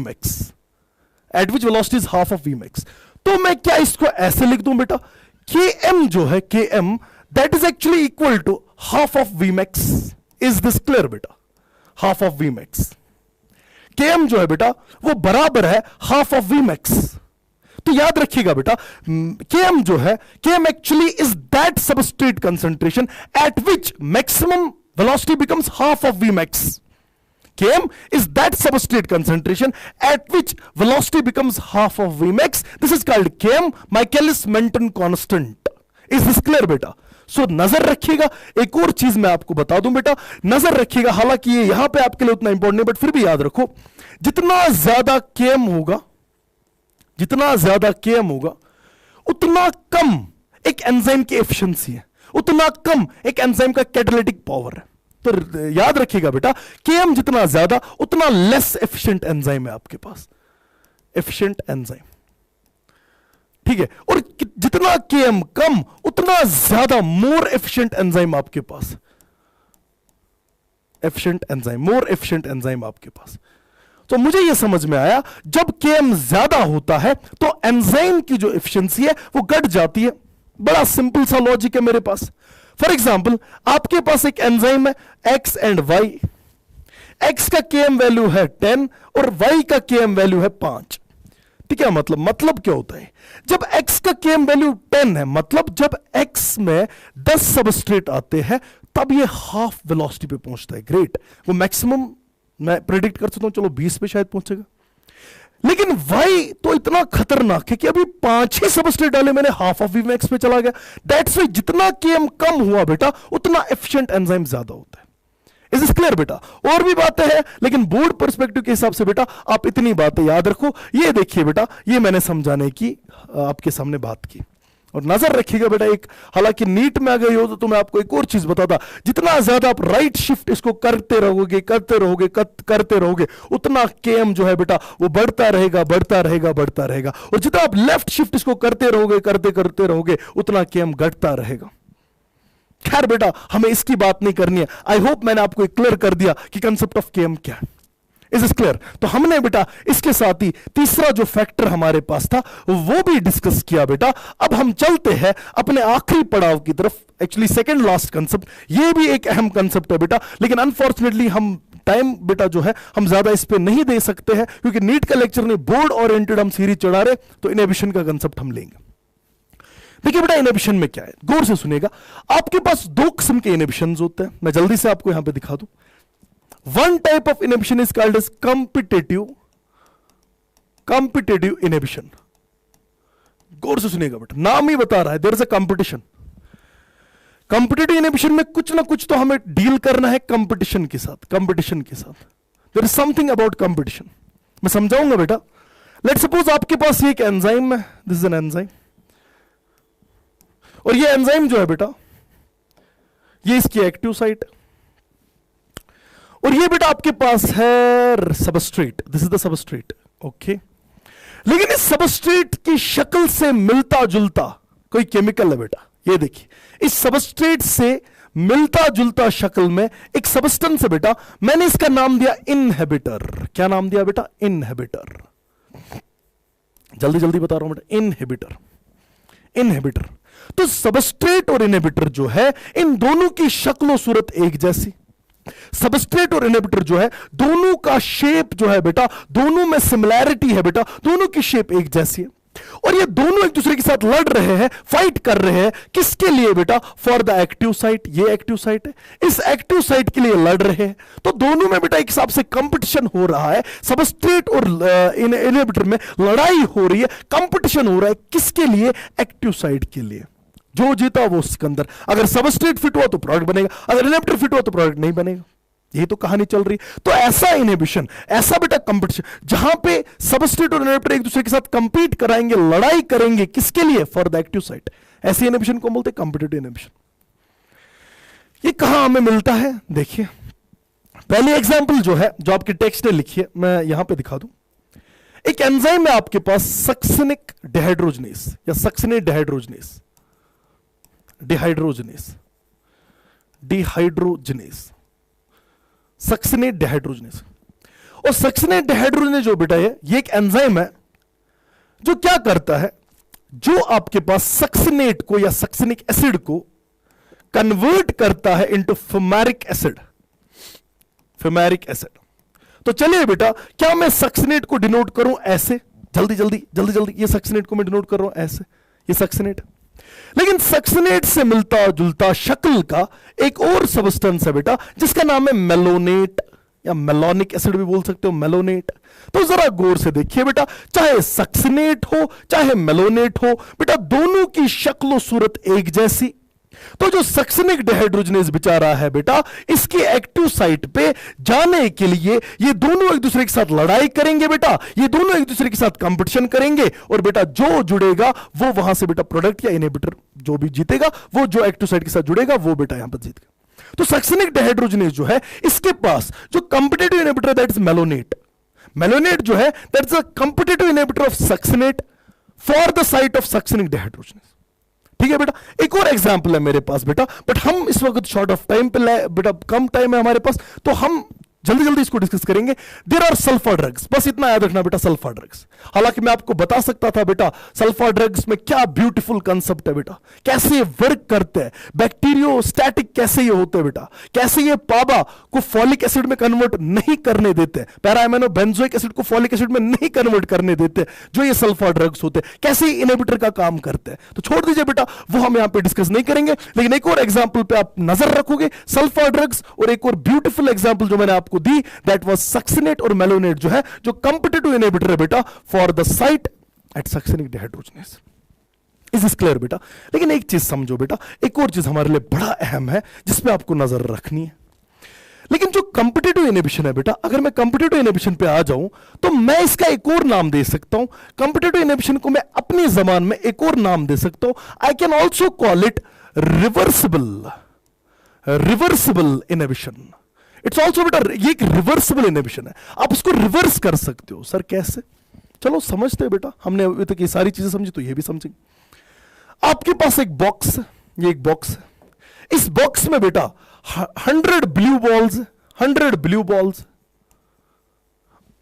[SPEAKER 1] max, तो मैं क्या इसको ऐसे लिख दूं बेटा, Km जो है, Km that is actually equal to half of Vmax. Is this clear बेटा? Half of Vmax. Km जो है बेटा वो बराबर है हाफ ऑफ Vmax. तो याद रखिएगा बेटा, Km जो है, Km actually is that substrate concentration eight which maximum velocity becomes half of Vmax. Km is that substrate concentration at which velocity becomes half of Vmax. This is called Km, Michaelis-Menten constant. Is this clear बेटा? So नजर रखिएगा, एक और चीज मैं आपको बता दूं बेटा, नजर रखिएगा, हालांकि ये यहां पे आपके लिए उतना इंपॉर्टेंट नहीं, बट फिर भी याद रखो, जितना ज्यादा Km होगा, जितना ज्यादा Km होगा, उतना कम एक एंजाइम की एफिशिएंसी है, उतना कम एक एंजाइम का कैटालिटिक पावर है. तो याद रखिएगा बेटा, Km जितना ज्यादा उतना लेस एफिशिएंट एंजाइम है आपके पास, एफिशिएंट एंजाइम. ठीक है, और जितना Km कम उतना ज्यादा मोर एफिशिएंट एंजाइम आपके पास, efficient enzyme, more efficient enzyme आपके पास. तो मुझे यह समझ में आया, जब Km ज्यादा होता है तो एंजाइम की जो एफिशिएंसी है वो घट जाती है. बड़ा सिंपल सा लॉजिक है मेरे पास. फॉर एग्जाम्पल, आपके पास एक एंजाइम है X एंड Y. X का Km वैल्यू है 10 और Y का Km वैल्यू है 5. ठीक है, मतलब क्या होता है, जब X का Km वैल्यू 10 है, मतलब जब X में 10 सबस्ट्रेट आते हैं तब ये हाफ वेलोसिटी पे पहुंचता है. ग्रेट, वो मैक्सिमम मैं प्रेडिक्ट कर सकता हूं, चलो 20 पे शायद पहुंचेगा. लेकिन Y तो इतना खतरनाक है कि अभी 5 ही सबस्ट्रेट डाले मैंने, हाफ ऑफ Vmax पे चला गया. दैट्स वाई जितना Km कम हुआ बेटा उतना एफिशिएंट एंजाइम ज्यादा होता है. इज दिस क्लियर बेटा? और भी बातें हैं, लेकिन बोर्ड पर्सपेक्टिव के हिसाब से बेटा आप इतनी बातें याद रखो. ये देखिए बेटा, ये मैंने समझाने की आपके सामने बात की. और नजर रखिएगा बेटा, एक हालांकि नीट में आ गई हो तो मैं आपको एक और चीज बताता, जितना ज्यादा आप राइट शिफ्ट इसको करते रहोगे उतना Km जो है बेटा वो बढ़ता रहेगा. और जितना आप लेफ्ट शिफ्ट इसको करते रहोगे उतना Km घटता रहेगा. खैर बेटा, हमें इसकी बात नहीं करनी है. आई होप मैंने आपको क्लियर कर दिया कि कंसेप्ट ऑफ Km क्या है. Is is clear? तो हमने बेटा इसके साथ ही तीसरा जो फैक्टर हमारे पास था वो भी डिस्कस किया बेटा. अब हम चलते हैं अपने आखिरी पड़ाव की तरफ, एक्चुअली सेकंड लास्ट कंसेप्ट. ये भी एक अहम कंसेप्ट है बेटा, लेकिन अनफॉर्चुनेटली हम टाइम बेटा जो है हम ज्यादा इस पे नहीं दे सकते हैं, क्योंकि नीट का लेक्चर नहीं, बोर्ड ओरिएंटेड हम सीरीज चढ़ा रहे, तो इनहिबिशन का कंसेप्ट हम लेंगे. देखिए बेटा, इनहिबिशन में क्या है, गौर से सुनिएगा. आपके पास दो किस्म के इनहिबिशन होते हैं, मैं जल्दी से आपको यहां पे दिखा दूं. One type of inhibition is called as competitive inhibition. गौर से सुनिएगा बेटा, नाम ही बता रहा है, there is a competition. Competitive inhibition में कुछ ना कुछ तो हमें डील करना है कंपटीशन के साथ. There is something about competition. मैं समझाऊंगा बेटा. Let's suppose आपके पास ये एक एंजाइम है, this is an enzyme. और ये एंजाइम जो है बेटा, ये इसकी एक्टिव साइट, और ये बेटा आपके पास है substrate. This is the substrate. Okay, लेकिन इस सबस्ट्रेट की शक्ल से मिलता जुलता कोई केमिकल है बेटा. ये देखिए, इस सबस्ट्रेट से मिलता जुलता शक्ल में एक सबस्टेंस है बेटा, मैंने इसका नाम दिया इनहिबिटर. क्या नाम दिया बेटा? इनहिबिटर. जल्दी बता रहा हूं बेटा, इनहिबिटर. तो सबस्ट्रेट और इनहिबिटर जो है, इन दोनों की शक्ल और सूरत एक जैसी. सबस्ट्रेट और इनहिबिटर जो है, दोनों का शेप जो है बेटा, दोनों में सिमिलैरिटी है बेटा, दोनों की शेप एक जैसी है. और ये दोनों एक दूसरे के साथ लड़ रहे हैं, फाइट कर रहे हैं. किसके लिए बेटा? For the active site. ये एक्टिव साइट है, इस एक्टिव साइट के लिए लड़ रहे हैं. तो दोनों में बेटा एक हिसाब से कंपटीशन हो रहा है. सबस्ट्रेट और इनहिबिटर में लड़ाई हो रही है, कंपटीशन हो रहा है. किसके लिए? एक्टिव साइट के लिए. जो जीता वो सिकंदर. अगर सबस्ट्रेट फिट हुआ तो प्रोडक्ट बनेगा, अगर इनहिबिटर फिट हुआ तो प्रोडक्ट नहीं बनेगा. यही तो कहानी चल रही. तो ऐसा इनहिबिशन, ऐसा बेटा कंपटीशन, जहां पे सबस्ट्रेट और इनहिबिटर एक दूसरे के साथ कंपीट कराएंगे, लड़ाई करेंगे. किसके लिए? For the active site. ऐसे इनहिबिशन को बोलते हैं कॉम्पिटिटिव इनहिबिशन. ये कहां हमें मिलता है? देखिए, पहली एग्जांपल जो है, जो आपके टेक्स्ट ने लिखी है, मैं यहां पे दिखा दूं. एक एंजाइम है आपके पास, सक्सिनिक डिहाइड्रोजनेस या सक्सिनेट डिहाइड्रोजनेस. Succinate dehydrogenase. और सक्सिनेट डिहाइड्रोजनेस जो बेटा है, ये एक एंजाइम है जो क्या करता है, जो आपके पास सक्सिनेट को या सक्सिनिक एसिड को कन्वर्ट करता है इनटू फुमेरिक एसिड। फुमेरिक एसिड। तो चलिए बेटा, क्या मैं सक्सिनेट को डिनोट करूं ऐसे? जल्दी जल्दी जल्दी जल्दी, ये सक्सिनेट को मैं डिनोट कर रहा हूं ऐसे, ये सक्सिनेट। लेकिन सक्सिनेट से मिलता जुलता शक्ल का एक और सबस्टेंस है बेटा, जिसका नाम है मेलोनेट, या मेलोनिक एसिड भी बोल सकते हो, मेलोनेट। तो जरा गौर से देखिए बेटा, चाहे सक्सिनेट हो चाहे मेलोनेट हो बेटा, दोनों की शक्ल और सूरत एक जैसी। तो जो सक्सिनिक डिहाइड्रोजनेज बेचारा है बेटा, इसके एक्टिव साइट पे जाने के लिए ये दोनों एक दूसरे के साथ लड़ाई करेंगे बेटा, ये दोनों एक दूसरे के साथ कंपटीशन करेंगे, और बेटा जो जुड़ेगा वो वहां से बेटा प्रोडक्ट या इनहिबिटर जो भी जीतेगा, वो जो एक्टिव साइट के साथ जुड़ेगा वो बेटा यहां पर जीतेगा। तो सक्सिनिक डिहाइड्रोजनेज जो है, इसके पास जो competitive inhibitor that is malonate. Malonate जो है that is a competitive inhibitor of succinate for the site of succinic dehydrogenase. ठीक है बेटा, एक और एग्जांपल है मेरे पास बेटा, बट हम इस वक्त शॉर्ट ऑफ टाइम पे बेटा, कम टाइम है हमारे पास, तो हम जल्दी जल्दी इसको डिस्कस करेंगे। देयर आर सल्फर ड्रग्स, बस इतना याद रखना बेटा, सल्फर ड्रग्स। हालांकि मैं आपको बता सकता था बेटा, सल्फर ड्रग्स में क्या ब्यूटीफुल कंसेप्ट है बेटा, कैसे ये वर्क करते हैं, बैक्टीरियोस्टैटिक कैसे ये होते हैं बेटा, कैसे ये पाबा को फॉलिक एसिड में कन्वर्ट नहीं करने देते, पैराएमिनो बेंजोइक एसिड को फॉलिक एसिड में नहीं कन्वर्ट करने देते, जो ये सल्फर ड्रग्स होते हैं, कैसे ये इनहिबिटर का काम करते हैं। तो छोड़ दीजिए बेटा, वो हम यहां पे डिस्कस नहीं करेंगे। लेकिन एक और एग्जांपल पे आप नजर रखोगे, सल्फर ड्रग्स, और एक और ब्यूटीफुल एग्जांपल जो मैंने आपको दी, दैट वाज सक्सिनेट और मेलोनेट, जो है जो कंपिटिटिव इनहिबिटर है बेटा for the site at succinic dehydrogenase. Is this clear बेटा? लेकिन एक चीज समझो बेटा, एक और चीज हमारे लिए बड़ा अहम है जिसपे आपको नजर रखनी है। लेकिन जो कंपिटिटिव इनहिबिशन है बेटा, अगर मैं कंपिटिटिव इनहिबिशन पे आ जाऊं तो मैं इसका एक और नाम दे सकता हूं। कंपिटिटिव इनहिबिशन को मैं अपनी जबान में एक और नाम दे सकता हूं। I can also call it reversible inhibition. It's also बेटा, ये एक रिवर्सिबल इनहिबिशन है, आप इसको रिवर्स कर सकते हो। सर कैसे? चलो समझते हैं बेटा, हमने अभी तक ये सारी चीजें समझी, तो ये भी समझेंगे। आपके पास एक बॉक्स है, ये एक बॉक्स है, इस बॉक्स में बेटा 100 ब्लू बॉल्स, 100 ब्लू बॉल्स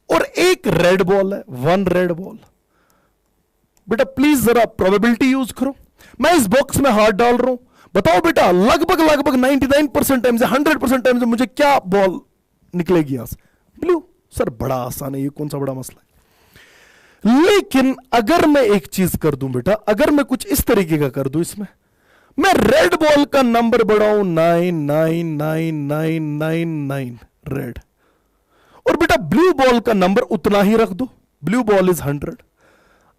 [SPEAKER 1] और एक रेड बॉल है, 1 रेड बॉल। बेटा प्लीज जरा प्रोबेबिलिटी यूज करो। मैं इस बॉक्स में हाथ डाल रहा हूं, बताओ बेटा लगभग 99% टाइम से 100% टाइम से मुझे क्या बॉल निकलेगी यहां से? ब्लू। सर बड़ा आसान है, ये कौन सा बड़ा मसला है। लेकिन अगर मैं एक चीज कर दूं बेटा, अगर मैं कुछ इस तरीके का कर दूं, इसमें मैं रेड बॉल का नंबर बढ़ाऊं 99999 रेड, और बेटा ब्लू बॉल का नंबर उतना ही रख दो, ब्लू बॉल इज 100।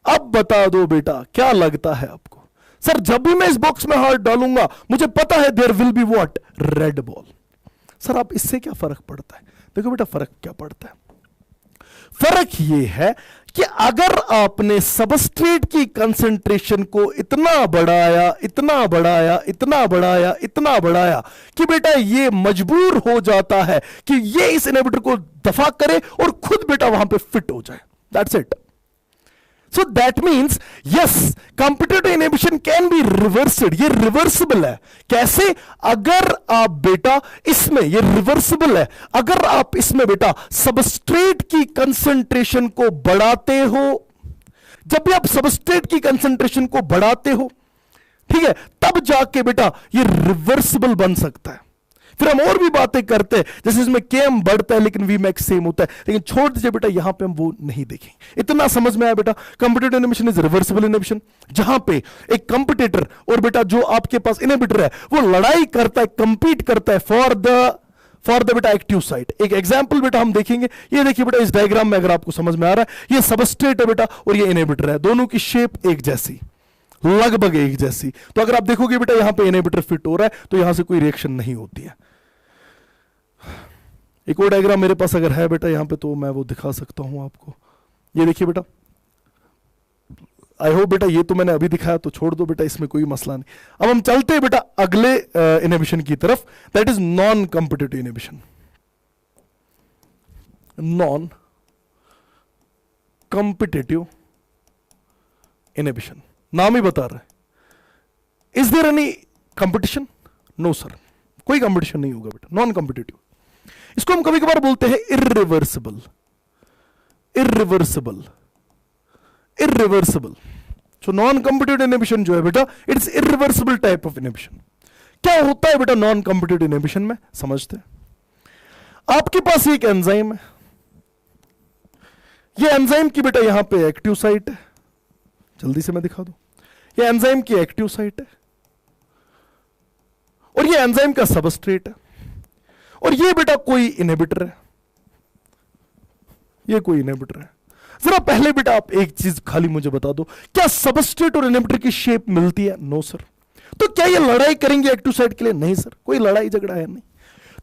[SPEAKER 1] अब बता दो बेटा क्या लगता है आपको? सर जब भी मैं इस बॉक्स में हाथ डालूंगा मुझे पता है there will be what, red ball. Sir आप इससे क्या फर्क पड़ता है? देखो बेटा फर्क क्या पड़ता है, फर्क यह है कि अगर आपने सबस्ट्रेट की कंसंट्रेशन को इतना बढ़ाया, इतना बढ़ाया, इतना बढ़ाया, इतना बढ़ाया कि बेटा ये मजबूर हो जाता है कि ये इस इनहिबिटर को दफा करे और खुद बेटा वहां पे फिट हो जाए, that's it. So that means yes, competitive inhibition can be reversed, ये रिवर्सिबल है। कैसे? अगर आप बेटा इसमें, ये रिवर्सिबल है, अगर आप इसमें बेटा सबस्ट्रेट की कंसंट्रेशन को बढ़ाते हो, जब भी आप सबस्ट्रेट की कंसंट्रेशन को बढ़ाते हो, ठीक है, तब जाके बेटा ये रिवर्सिबल बन सकता है। फिर हम और भी बातें करते हैं, जैसे इसमें Km बढ़ता है लेकिन Vmax सेम होता है, लेकिन छोड़ दीजिए बेटा, यहां पे हम वो नहीं देखेंगे। इतना समझ में आया बेटा, competitive inhibition is reversible inhibition, जहां पे एक कंपिटिटर और बेटा जो आपके पास इनहिबिटर है वो लड़ाई करता है, कंपीट करता है फॉर द बेटा एक्टिव साइट। एक एग्जांपल बेटा हम देखेंगे, ये देखिए बेटा इस डायग्राम में, अगर आपको समझ में आ रहा है, ये सबस्ट्रेट है बेटा और ये इनहिबिटर है, दोनों की शेप एक जैसी, लगभग एक जैसी। तो अगर आप देखोगे बेटा यहां पे इनहिबिटर फिट हो रहा है तो यहां से कोई रिएक्शन नहीं होती है। एक और डायग्राम मेरे पास अगर है बेटा यहां पे, तो मैं वो दिखा सकता हूं आपको। ये देखिए बेटा, आई होप बेटा ये तो मैंने अभी दिखाया, तो छोड़ दो बेटा, इसमें कोई मसला नहीं। अब हम चलते हैं बेटा अगले इनहिबिशन की तरफ, that is non competitive inhibition. Non competitive inhibition, नाम ही बता रहा है। Is there any competition? No sir, कोई कंपटीशन नहीं होगा बेटा, नॉन कंपिटिटिव। इसको हम कभी कभार बोलते हैं irreversible, irreversible, irreversible. So non competitive inhibition जो है बेटा, it's irreversible type of inhibition. क्या होता है बेटा नॉन कॉम्पिटिटिव इनहिबिशन में, समझते हैं। आपके पास एक एंजाइम है, ये एंजाइम की बेटा यहां पे एक्टिव साइट है, जल्दी से मैं दिखा दूं, ये एंजाइम की एक्टिव साइट है और ये एंजाइम का सबस्ट्रेट है और ये बेटा कोई इनहिबिटर है, ये कोई इनहिबिटर है। जरा पहले बेटा आप एक चीज खाली मुझे बता दो, क्या सबस्ट्रेट और इनहिबिटर की शेप मिलती है? No sir. तो क्या ये लड़ाई करेंगे एक्टिव साइट के लिए? नहीं सर, कोई लड़ाई झगड़ा है नहीं।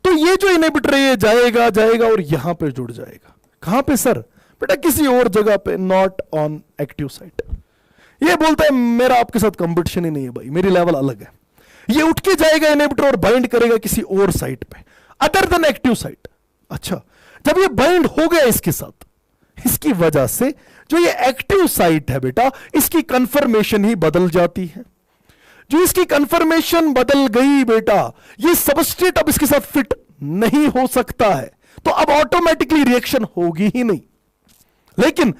[SPEAKER 1] तो ये जो इनहिबिटर है ये जाएगा जाएगा और यहां पे जुड़ जाएगा। कहां पे सर? बेटा किसी और जगह पे, नॉट ऑन एक्टिव साइट। ये बोलता है मेरा आपके साथ कंपटीशन ही नहीं है भाई, मेरी लेवल अलग है। ये उठ के जाएगा इनहिबिटर और बाइंड करेगा किसी और साइट पे अदर देन एक्टिव साइट। अच्छा, जब ये बाइंड हो गया इसके साथ, इसकी वजह से जो ये एक्टिव साइट है बेटा, इसकी कंफर्मेशन ही बदल जाती है। जो इसकी कंफर्मेशन बदल गई बेटा, ये सबस्ट्रेट अब इसके साथ फिट नहीं हो सकता है, तो अब ऑटोमेटिकली रिएक्शन होगी ही नहीं। लेकिन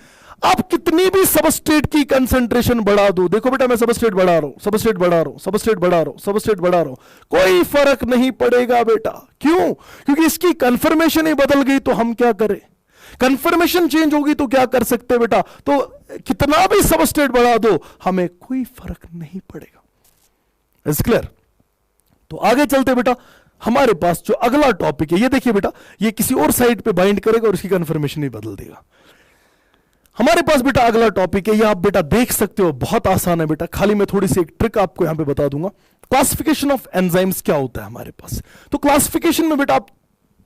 [SPEAKER 1] आप कितनी भी सबस्ट्रेट की कंसंट्रेशन बढ़ा दो, देखो बेटा मैं सबस्ट्रेट बढ़ा रहा हूं, सबस्ट्रेट बढ़ा रहा हूं, सबस्ट्रेट बढ़ा रहा हूं, सबस्ट्रेट बढ़ा रहा हूं, कोई फर्क नहीं पड़ेगा बेटा। क्यों? क्योंकि इसकी कंफर्मेशन ही बदल गई। तो हम क्या करें? कंफर्मेशन चेंज होगी तो क्या कर सकते हैं बेटा? तो कितना भी सबस्ट्रेट बढ़ा दो, हमें कोई फर्क नहीं पड़ेगा। Is clear? तो आगे चलते बेटा, हमारे पास जो अगला टॉपिक है, ये देखिए बेटा, ये किसी और साइड पे बाइंड करेगा और इसकी कंफर्मेशन ही बदल देगा। हमारे पास बेटा अगला टॉपिक है, ये आप बेटा देख सकते हो, बहुत आसान है बेटा, खाली मैं थोड़ी सी एक ट्रिक आपको यहां पे बता दूंगा। क्लासिफिकेशन ऑफ एंजाइम्स क्या होता है हमारे पास? तो क्लासिफिकेशन में बेटा आप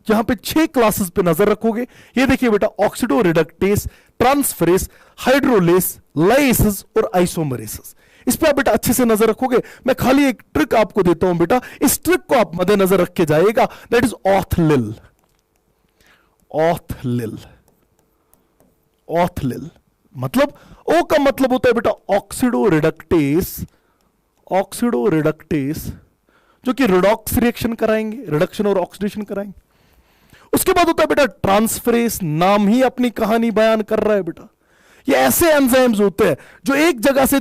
[SPEAKER 1] यहां पे 6 क्लासेस पे नजर रखोगे। ये देखिए बेटा, oxido reductase, transferase, hydrolase, lysis और आइसोमरेसेस। इस पे आप बेटा अच्छे से नजर रखोगे। मैं खाली एक ट्रिक आपको देता हूं बेटा, इस ट्रिक को आप मद्देनजर रख के जाइएगा, दैट इज ऑथलिल। ऑथलिल, ऑथलिल मतलब, ओ का मतलब होता है बेटा ऑक्सीडो रिडक्टेस, ऑक्सीडो रिडक्टेस जो कि रिडॉक्स रिएक्शन कराएंगे, रिडक्शन और ऑक्सीडेशन कराएंगे। उसके बाद होता है बेटा ट्रांसफरेस, नाम ही अपनी कहानी बयान कर रहा है बेटा। ये ऐसे एंजाइम्स होते हैं जो एक जगह से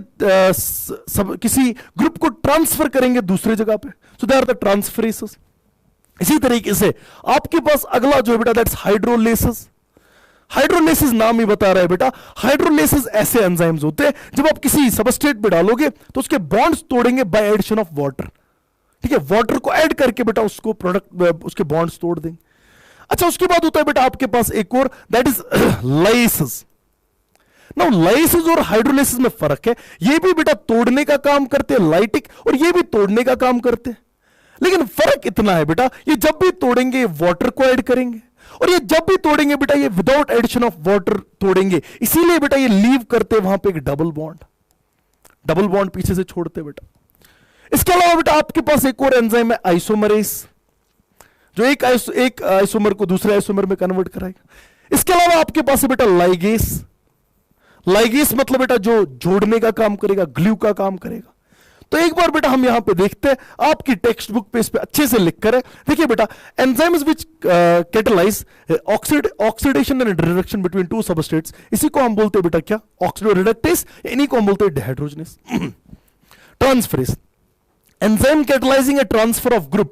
[SPEAKER 1] किसी ग्रुप को ट्रांसफर करेंगे दूसरे जगह पे, सो दे आर द ट्रांसफरेसेस। इसी तरीके से आपके पास अगला जो है बेटा, दैट्स हाइड्रोलेसिस। हाइड्रोलेसिस नाम ही बता रहा है बेटा, हाइड्रोलेसिस ऐसे एंजाइम्स होते हैं जब आप किसी सबस्ट्रेट पे डालोगे तो उसके बॉन्ड्स तोड़ेंगे बाय एडिशन ऑफ वाटर। ठीक है, वाटर को ऐड करके बेटा उसको प्रोडक्ट, उसके बॉन्ड्स तोड़ देंगे। अच्छा, उसके बाद होता है बेटा आपके पास एक और, that is lysis. Now lysis और हाइड्रोलाइसिस में फर्क है, ये भी बेटा तोड़ने का काम करते हैं लाइटिक, और ये भी तोड़ने का काम करते हैं। लेकिन फर्क इतना है बेटा, ये जब भी तोड़ेंगे वाटर को ऐड करेंगे, और ये जब भी तोड़ेंगे बेटा ये विदाउट एडिशन ऑफ वाटर तोड़ेंगे। इसीलिए बेटा ये लीव करते वहां पे एक डबल बॉन्ड, डबल बॉन्ड पीछे से छोड़ते बेटा। इसके अलावा बेटा आपके पास एक और एंजाइम है आइसोमरेस, जो एक आइसोमर को दूसरे आइसोमर में कन्वर्ट कराएगा। इसके अलावा आपके पास है बेटा लाइगेस। लाइगेस मतलब बेटा जो जोड़ने का काम करेगा, ग्लू का काम करेगा। तो एक बार बेटा हम यहां पे देखते हैं, आपकी टेक्स्ट बुक पे इस पे अच्छे से लिख कर है। देखिए बेटा, enzymes which catalyse oxidation and reduction between two substrates, इसी को हम बोलते हैं बेटा क्या? ऑक्सीडो रिडक्टेस, इन्हीं को हम बोलते हैं dehydrogenase. Transferase, enzyme catalysing a transfer of group,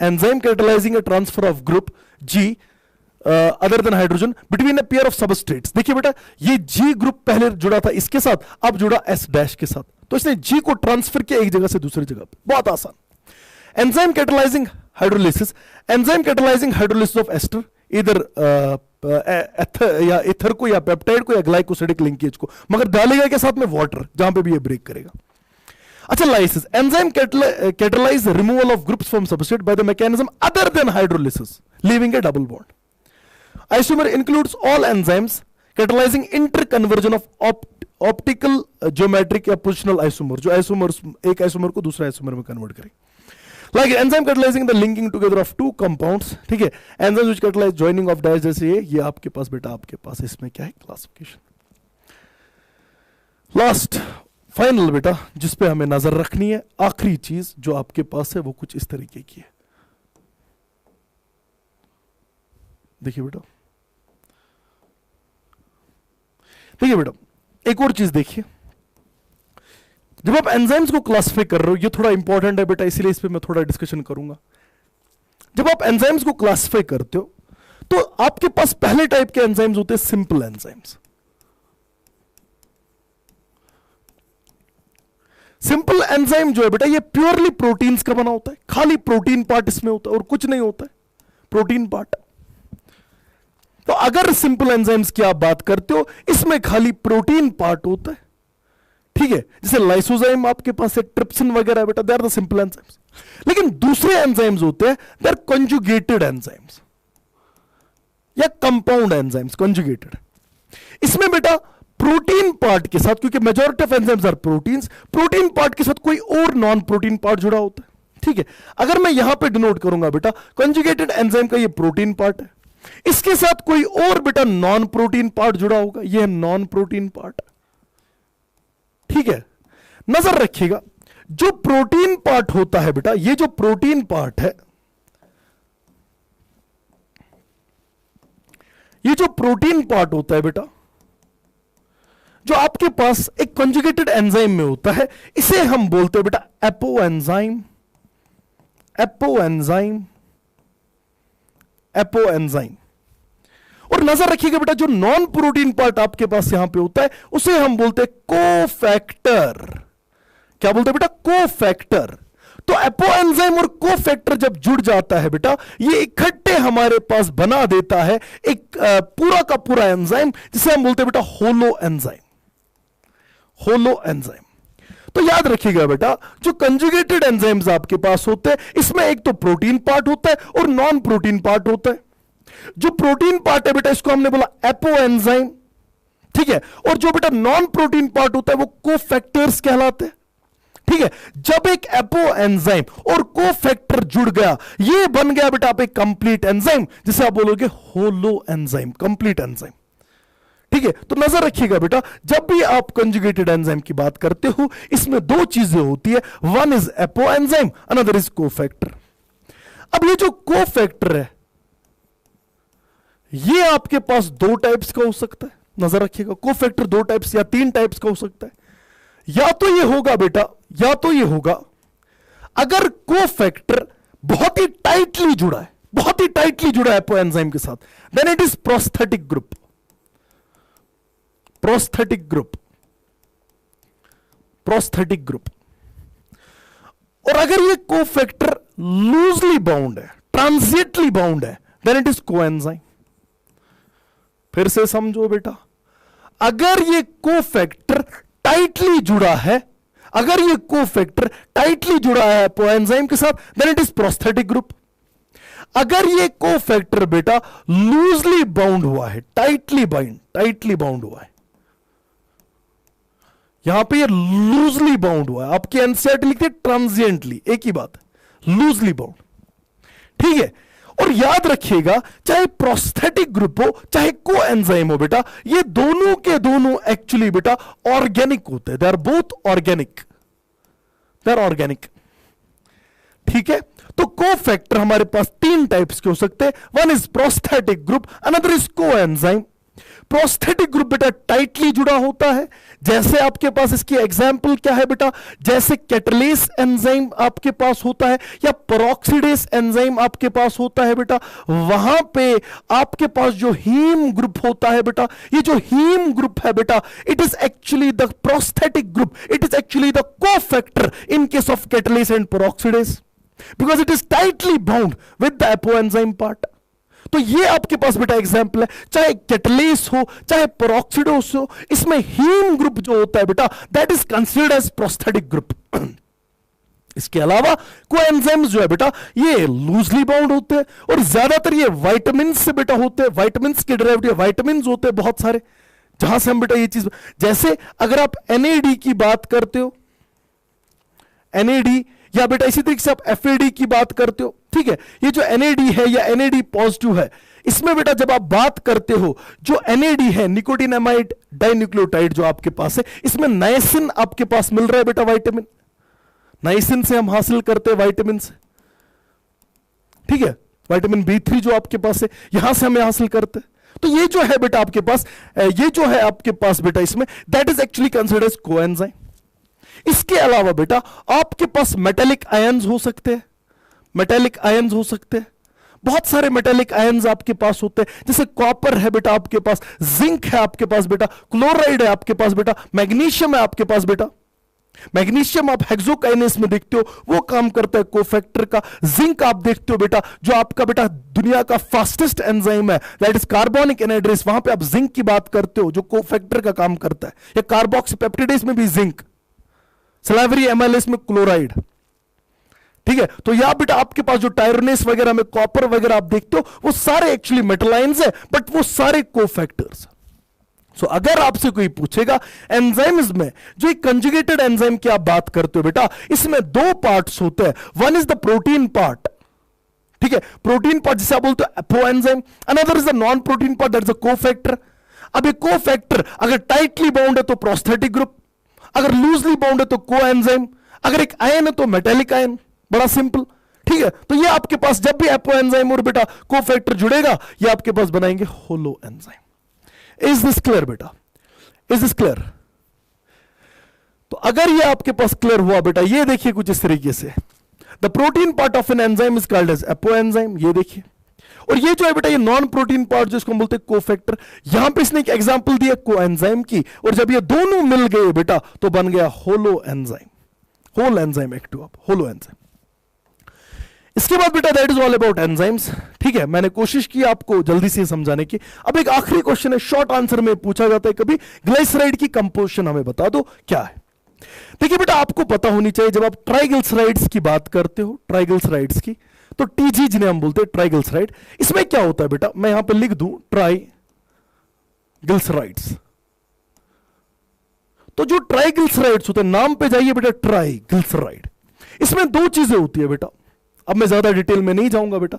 [SPEAKER 1] enzyme catalysing a transfer of group G other than hydrogen between a pair of substrates. देखिए बेटा, ये जी ग्रुप पहले जुड़ा था इसके साथ, अब जुड़ा एस डैश के साथ, तो इसने जी को ट्रांसफर किया एक जगह से दूसरी जगह पे। बहुत आसान। Enzyme catalysing hydrolysis, enzyme catalysing hydrolysis of ester, इधर या इथर को या पेप्टाइड को या ग्लाइकोसिडिक लिंकेज को, मगर डालेगा के साथ में वाटर, जहां पे भी ये ब्रेक करेगा। अच्छा, lysis, enzyme catalyse removal of groups from substrate by the mechanism other than hydrolysis, leaving A double bond. Isomer includes all enzymes catalyzing interconversion of optical geometric या positional isomer, जो isomers एक isomer को दूसरा isomer में convert करेंगे। Like enzyme catalyzing the linking together of two compounds, ठीक है, enzymes which catalyze joining of dyes, जैसे ये आपके पास बेटा, आपके पास इसमें क्या है? क्लासिफिकेशन। लास्ट फाइनल बेटा जिस पे हमें नजर रखनी है, आखिरी चीज जो आपके पास है वो कुछ इस तरीके की है। देखिए बेटा, देखिए बेटा, एक और चीज देखिए, जब आप एंजाइम्स को क्लासिफाई कर रहे हो, ये थोड़ा इंपॉर्टेंट है बेटा, इसीलिए इस पे मैं थोड़ा डिस्कशन करूंगा। जब आप एंजाइम्स को क्लासिफाई करते हो तो आपके पास पहले टाइप के एंजाइम्स होते हैं सिंपल एंजाइम्स। सिंपल एंजाइम जो है बेटा ये प्योरली प्रोटीन्स का बना होता है, खाली प्रोटीन पार्ट इसमें होता है और कुछ नहीं होता है, प्रोटीन पार्ट। तो अगर सिंपल एंजाइम्स की आप बात करते हो, इसमें खाली प्रोटीन पार्ट होता है, ठीक है। जैसे लाइसोजाइम आपके पास है, ट्रिप्सिन वगैरह बेटा, they are the simple enzymes. लेकिन दूसरे एंजाइम्स होते हैं, दे आर कंजुगेटेड एंजाइम्स या कंपाउंड एंजाइम्स, कंजुगेटेड। इसमें बेटा प्रोटीन पार्ट के साथ, क्योंकि majority of enzymes are proteins, protein part के साथ कोई और नॉन प्रोटीन पार्ट जुड़ा होता है, ठीक है। अगर मैं यहां पे डिनोट करूंगा बेटा, कंजुगेटेड एंजाइम का ये प्रोटीन पार्ट है, इसके साथ कोई और बेटा नॉन प्रोटीन पार्ट जुड़ा होगा, ये है नॉन प्रोटीन पार्ट, ठीक है। नजर रखिएगा, जो प्रोटीन पार्ट होता है बेटा, ये जो प्रोटीन पार्ट है, ये जो प्रोटीन पार्ट होता है बेटा, जो आपके पास एक कंजुगेटेड एंजाइम में होता है, इसे हम बोलते हैं बेटा apo enzyme, apo enzyme, apo enzyme. और नजर रखिएगा बेटा, जो नॉन प्रोटीन पार्ट आपके पास यहां पे होता है, उसे हम बोलते हैं कोफैक्टर। क्या बोलते हैं बेटा? कोफैक्टर। तो एपो एंजाइम और कोफैक्टर जब जुड़ जाता है बेटा, ये इकट्ठे हमारे पास बना देता है एक पूरा का पूरा एंजाइम, जिसे हम बोलते हैं बेटा होलो एंजाइम, होलो एंजाइम। तो याद रखिएगा बेटा, जो कंजुगेटेड एंजाइम्स आपके पास होते हैं, इसमें एक तो प्रोटीन पार्ट होता है और नॉन प्रोटीन पार्ट होता है। जो प्रोटीन पार्ट है बेटा, इसको हमने बोला एपो एंजाइम, ठीक है। और जो बेटा नॉन प्रोटीन पार्ट होता है, वो कोफैक्टर्स कहलाते हैं, ठीक है। जब एक एपो एंजाइम और कोफैक्टर जुड़ गया, ये बन गया बेटा आप एक कंप्लीट एंजाइम, जिसे आप बोलोगे होलो एंजाइम, कंप्लीट एंजाइम, ठीक है। तो नजर रखिएगा बेटा, जब भी आप कंजुगेटेड एंजाइम की बात करते हो, इसमें दो चीजें होती है, one is apo enzyme, another is cofactor. अब ये जो कोफैक्टर है, ये आपके पास दो टाइप्स का हो सकता है। नजर रखिएगा, कोफैक्टर दो टाइप्स या तीन टाइप्स का हो सकता है। या तो ये होगा बेटा, या तो ये होगा, अगर कोफैक्टर बहुत ही टाइटली जुड़ा है, बहुत ही टाइटली जुड़ा है एपो एंजाइम के साथ, then it is prosthetic group, prosthetic group, prosthetic group. और अगर ये कोफैक्टर लूजली बाउंड है, ट्रांजिएंटली बाउंड है, देन इट इज कोएंजाइम। फिर से समझो बेटा, अगर ये कोफैक्टर टाइटली जुड़ा है, अगर ये कोफैक्टर टाइटली जुड़ा है कोएंजाइम के साथ, then it is prosthetic group. अगर ये कोफैक्टर बेटा लूजली बाउंड हुआ है, टाइटली बाउंड हुआ है, यहां पे ये लूजली बाउंड हुआ है, आपकी एनसीईआरटी लिखते हैं ट्रांजिएंटली, एक ही बात है, लूजली बाउंड, ठीक है। और याद रखिएगा, चाहे प्रोस्थेटिक ग्रुप हो चाहे कोएंजाइम हो बेटा, ये दोनों के दोनों एक्चुअली बेटा ऑर्गेनिक होते हैं, they are both organic, they are organic, ठीक है। तो कोफैक्टर हमारे पास तीन टाइप्स के हो सकते हैं, one is prosthetic group, another is coenzyme. Prosthetic group बेटा टाइटली जुड़ा होता है, जैसे आपके पास इसकी एग्जाम्पल क्या है बेटा, जैसे कैटलेस एंजाइम आपके पास होता है या पेरोक्सिडेस एंजाइम आपके पास होता है बेटा, वहां पे आपके पास जो हीम ग्रुप होता है बेटा, ये जो हीम ग्रुप है बेटा, it is actually the prosthetic group, it is actually the cofactor in case of catalase and peroxidase, because it is tightly bound with the apo enzyme part. तो ये आपके पास बेटा एग्जाम्पल है, चाहे कैटलेस हो चाहे पेरोक्सिडोस हो, इसमें हीम ग्रुप जो होता है बेटा, that is considered as prosthetic group. इसके अलावा कोएंजाइम्स जो है बेटा, ये लूजली बाउंड होते हैं और ज्यादातर ये विटामिन से बेटा होते हैं, विटामिन के डेरिवेटिव विटामिन होते हैं बहुत सारे, जहां से हम बेटा ये चीज, जैसे अगर आप NAD की बात करते हो, NAD, या बेटा इसी तरीके से आप FAD की बात करते हो, ठीक है। ये जो NAD है या NAD पॉजिटिव है, इसमें बेटा जब आप बात करते हो, जो NAD है निकोटिनामाइड डाइन्यूक्लियोटाइड जो आपके पास है, इसमें नाइसिन आपके पास मिल रहा है बेटा, विटामिन, नाइसिन से हम हासिल करते हैं विटामिन से, ठीक है। विटामिन B3 जो आपके पास है, यहां से हमें हासिल करते हैं। तो ये जो है बेटा आपके पास, ये जो है आपके पास बेटा, इसमें that is actually considered as coenzyme. इसके अलावा बेटा आपके पास मेटेलिक आयन्स हो सकते हैं, मेटेलिक आयन्स हो सकते हैं, बहुत सारे मेटेलिक आयन्स आपके पास होते हैं, जैसे कॉपर है बेटा आपके पास, जिंक है आपके पास बेटा, क्लोराइड है आपके पास बेटा, मैग्नीशियम है आपके पास बेटा। मैग्नीशियम आप हेक्सोकाइनेस में देखते हो, वो काम करता है कोफैक्टर का। जिंक आप देखते हो बेटा, जो आपका बेटा दुनिया का फास्टेस्ट एंजाइम है, दैट इज कार्बोनिक एनहाइड्रेस, वहां पे आप जिंक की बात करते हो, जो कोफैक्टर का काम करता है। या कार्बोक्सीपेप्टिडेज में भी जिंक, सलाइवरी एमाइलेज में क्लोराइड, ठीक है। तो यहां बेटा आपके पास जो टायरोनेस वगैरह में कॉपर वगैरह आप देखते हो, वो सारे एक्चुअली मेटलाइंस है, बट वो सारे कोफैक्टर्स। सो अगर आपसे कोई पूछेगा एंजाइम्स में जो एक कंजुगेटेड एंजाइम की आप बात करते हो बेटा, इसमें दो पार्ट्स होते हैं। One is the protein part, ठीक है, प्रोटीन पार्ट जिसे आप बोलते हो apo enzyme, another is the non protein part, that is the cofactor. अब एक कोफैक्टर अगर टाइटली बाउंड है तो प्रोस्थेटिक ग्रुप, अगर लूजली बाउंड है तो को एंजाइम, अगर एक आयन है तो मेटेलिक आयन, बड़ा सिंपल, ठीक है। तो ये आपके पास जब भी एपो एंजाइम और बेटा कोफैक्टर जुड़ेगा, ये आपके पास बनाएंगे holo enzyme. Is this clear बेटा, इज दिस क्लियर? तो अगर ये आपके पास क्लियर हुआ बेटा, ये देखिए कुछ इस तरीके से, the protein part of an enzyme is called as apo enzyme, ये देखिए। और ये जो है बेटा, ये नॉन प्रोटीन पार्ट जिसको हम बोलते हैं कोफैक्टर, यहां पे इसने एक एग्जांपल दिया को एंजाइम की, और जब ये दोनों मिल गए बेटा तो बन गया holo enzyme, whole enzyme active, holo enzyme. इसके बाद बेटा that is all about enzymes, ठीक है। मैंने कोशिश की आपको जल्दी से समझाने की। अब एक आखिरी क्वेश्चन है, शॉर्ट आंसर में पूछा जाता है कभी, ग्लाइसराइड की कंपोजिशन हमें बता दो क्या है। देखिए बेटा आपको पता होनी चाहिए, जब आप ट्राइग्लिसराइड्स की बात करते हो, ट्राइग्लिसराइड्स की, तो टीजी जिन्हें हम बोलते हैं ट्राइग्लिसराइड, इसमें क्या होता है बेटा, मैं यहां पे लिख दूं ट्राइग्लिसराइड्स। तो जो ट्राइग्लिसराइड्स होते हैं, नाम पे जाइए बेटा, ट्राइग्लिसराइड, इसमें दो चीजें होती है बेटा। अब मैं ज्यादा डिटेल में नहीं जाऊंगा बेटा।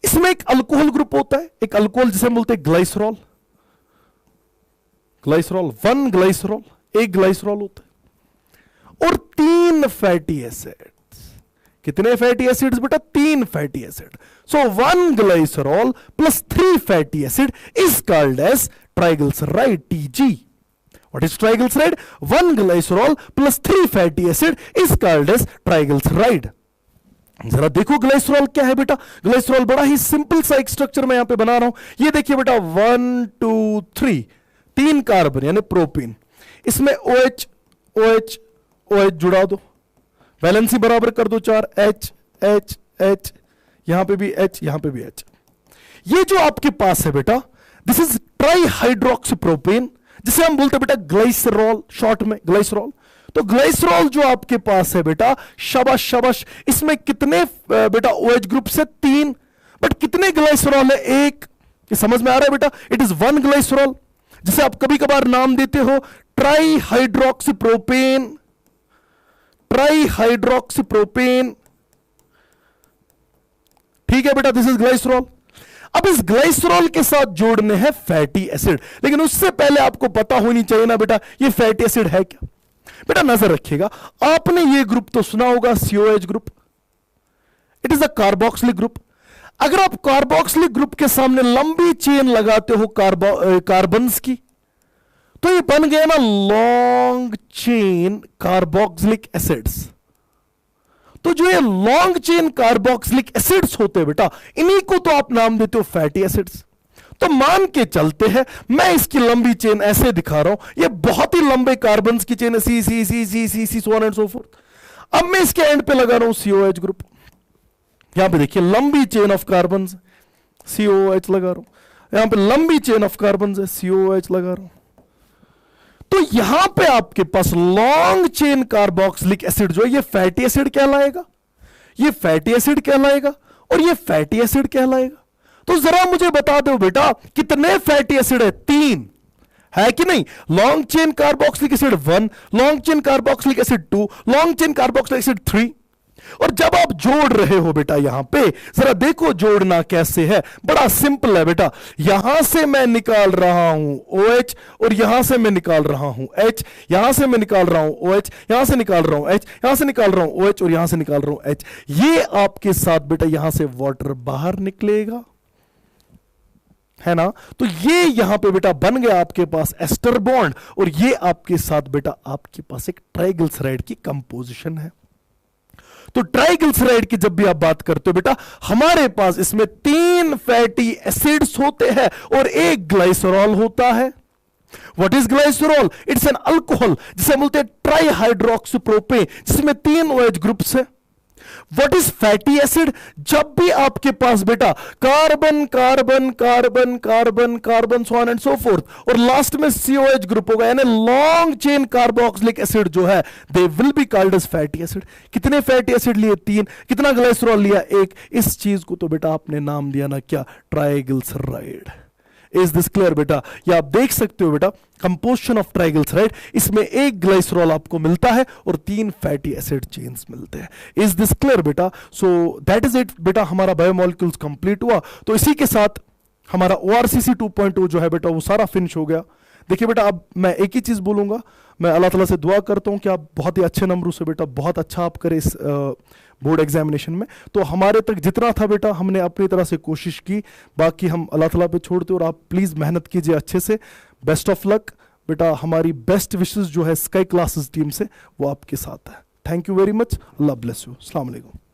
[SPEAKER 1] इसमें एक अल्कोहल ग्रुप होता है, एक अल्कोहल जिसे हम बोलते हैं ग्लाइसरॉल, ग्लाइसरॉल, वन ग्लाइसरॉल, एक ग्लाइसरॉल होता है, और तीन फैटी एसिड्स। कितने फैटी एसिड्स बेटा? तीन fatty acid. So one glycerol plus 3 fatty acid is called as triglyceride, TG. What is triglyceride? One glycerol plus 3 fatty acid is called as triglyceride. जरा देखो ग्लाइसरॉल क्या है बेटा। ग्लाइसरॉल बड़ा ही simple सा एक स्ट्रक्चर मैं यहां पे बना रहा हूं, ये देखिए बेटा 1 2 3, 3 कार्बन यानी प्रोपीन, इसमें OH OH OH जुड़ा दो, वैलेंसी बराबर कर दो 4, H H H, यहां पे भी H, यहां पे भी H। ये जो आपके पास है बेटा, दिस इज ट्राइहाइड्रोक्सीप्रोपेन, जिसे हम बोलते हैं बेटा ग्लाइसरॉल, शॉर्ट में ग्लाइसरॉल। तो ग्लाइसरॉल जो आपके पास है बेटा, शाबाश शाबाश, इसमें कितने बेटा OH ग्रुप से? 3, बट कितने ग्लाइसरॉल है? 1। ये समझ में आ रहा है बेटा? इट इज वन ग्लाइसरॉल, जिसे आप कभी कभार नाम देते हो ट्राइहाइड्रोक्सीप्रोपेन, ट्राइहाइड्रोक्सीप्रोपेन, ठीक है बेटा, दिस इज ग्लाइसरॉल। अब इस ग्लाइसरॉल के साथ जोड़ने हैं फैटी एसिड, लेकिन उससे पहले आपको पता होनी चाहिए ना बेटा ये फैटी एसिड है क्या। बेटा नजर रखिएगा, आपने ये ग्रुप तो सुना होगा COH group, it is a carboxylic group. अगर आप कार्बोक्सिलिक ग्रुप के सामने लंबी चेन लगाते हो कार्बन्स की, तो ये बन गया ना लॉन्ग चेन कार्बोक्सिलिक एसिड्स। तो जो ये लॉन्ग चेन कार्बोक्सिलिक एसिड्स होते हैं बेटा, इन्हीं को तो आप नाम देते हो फैटी एसिड्स। तो मान के चलते हैं, मैं इसकी लंबी चेन ऐसे दिखा रहा हूं, ये बहुत ही लंबे कार्बन्स की चेन है, C C C C C C so on and so forth. अब मैं इसके एंड पे लगा रहा हूं COH ग्रुप, यहां पे देखिए लंबी चेन ऑफ कार्बन्स, COH लगा रहा हूं, यहां पे लंबी चेन ऑफ कार्बन्स है, COH लगा रहा हूं। तो यहां पे आपके पास लॉन्ग चेन कार्बोक्सिलिक एसिड जो है, ये फैटी एसिड कहलाएगा, ये फैटी एसिड कहलाएगा, और ये फैटी एसिड कहलाएगा। तो जरा मुझे बता दो बेटा कितने फैटी एसिड है? 3 है कि नहीं? Long chain carboxylic acid 1, long chain carboxylic acid 2, long chain carboxylic acid 3। और जब आप जोड़ रहे हो बेटा यहां पे, जरा देखो जोड़ना कैसे है, बड़ा सिंपल है बेटा। यहां से मैं निकाल रहा हूं OH, और यहां से मैं निकाल रहा हूं H, यहां से मैं निकाल रहा हूं OH, यहां से निकाल रहा हूं H, यहां से निकाल रहा हूं OH, और यहां से निकाल रहा हूं H। ये आपके साथ बेटा यहां से वाटर बाहर निकलेगा, है ना। तो ये यहां पे बेटा बन गया आपके पास एस्टर बॉन्ड, और ये आपके साथ बेटा आपके पास एक ट्राइग्लिसराइड की कंपोजिशन है। तो ट्राइग्लिसराइड की जब भी आप बात करते हो बेटा, हमारे पास इसमें 3 फैटी एसिड्स होते हैं और एक ग्लाइसरॉल होता है। What is glycerol? It's an alcohol, जिसे बोलते हैं ट्राईहाइड्रोक्सीप्रोपेन, जिसमें 3 OH ग्रुप्स है। What is fatty acid? जब भी आपके पास बेटा carbon carbon carbon carbon carbon so on and so forth, और लास्ट में COH ग्रुप होगा, यानी लॉन्ग चेन कार्बोक्सिलिक एसिड जो है, they will be called as fatty acid. कितने फैटी एसिड लिए? 3। कितना ग्लाइसरॉल लिया? 1। इस चीज को तो बेटा आपने नाम दिया ना क्या? ट्राइग्लिसराइड। इज दिस क्लियर बेटा? या आप देख सकते हो बेटा कंपोजिशन ऑफ ट्राइग्लिसराइड, इसमें एक ग्लाइसरॉल आपको मिलता है और 3 फैटी एसिड चेन्स मिलते हैं। इज दिस क्लियर बेटा? सो दैट इज इट बेटा, हमारा बायोमोलिक्यूल्स कंप्लीट हुआ। तो इसी के साथ हमारा ORCC 2.0 जो है बेटा वो सारा फिनिश हो गया। देखिए बेटा, अब मैं एक ही चीज बोलूंगा, मैं अल्लाह ताला से दुआ करता हूं कि आप बहुत ही अच्छे नंबरों से बेटा बहुत अच्छा आप करें इस बोर्ड एग्जामिनेशन में। तो हमारे तक जितना था बेटा हमने अपनी तरह से कोशिश की, बाकी हम अल्लाह ताला पे छोड़ते, और आप प्लीज मेहनत कीजिए अच्छे से। बेस्ट ऑफ लक बेटा, हमारी बेस्ट विशेस जो है स्काई क्लासेस टीम से वो आपके साथ है। Thank you very much, Allah bless you, अस्सलाम वालेकुम।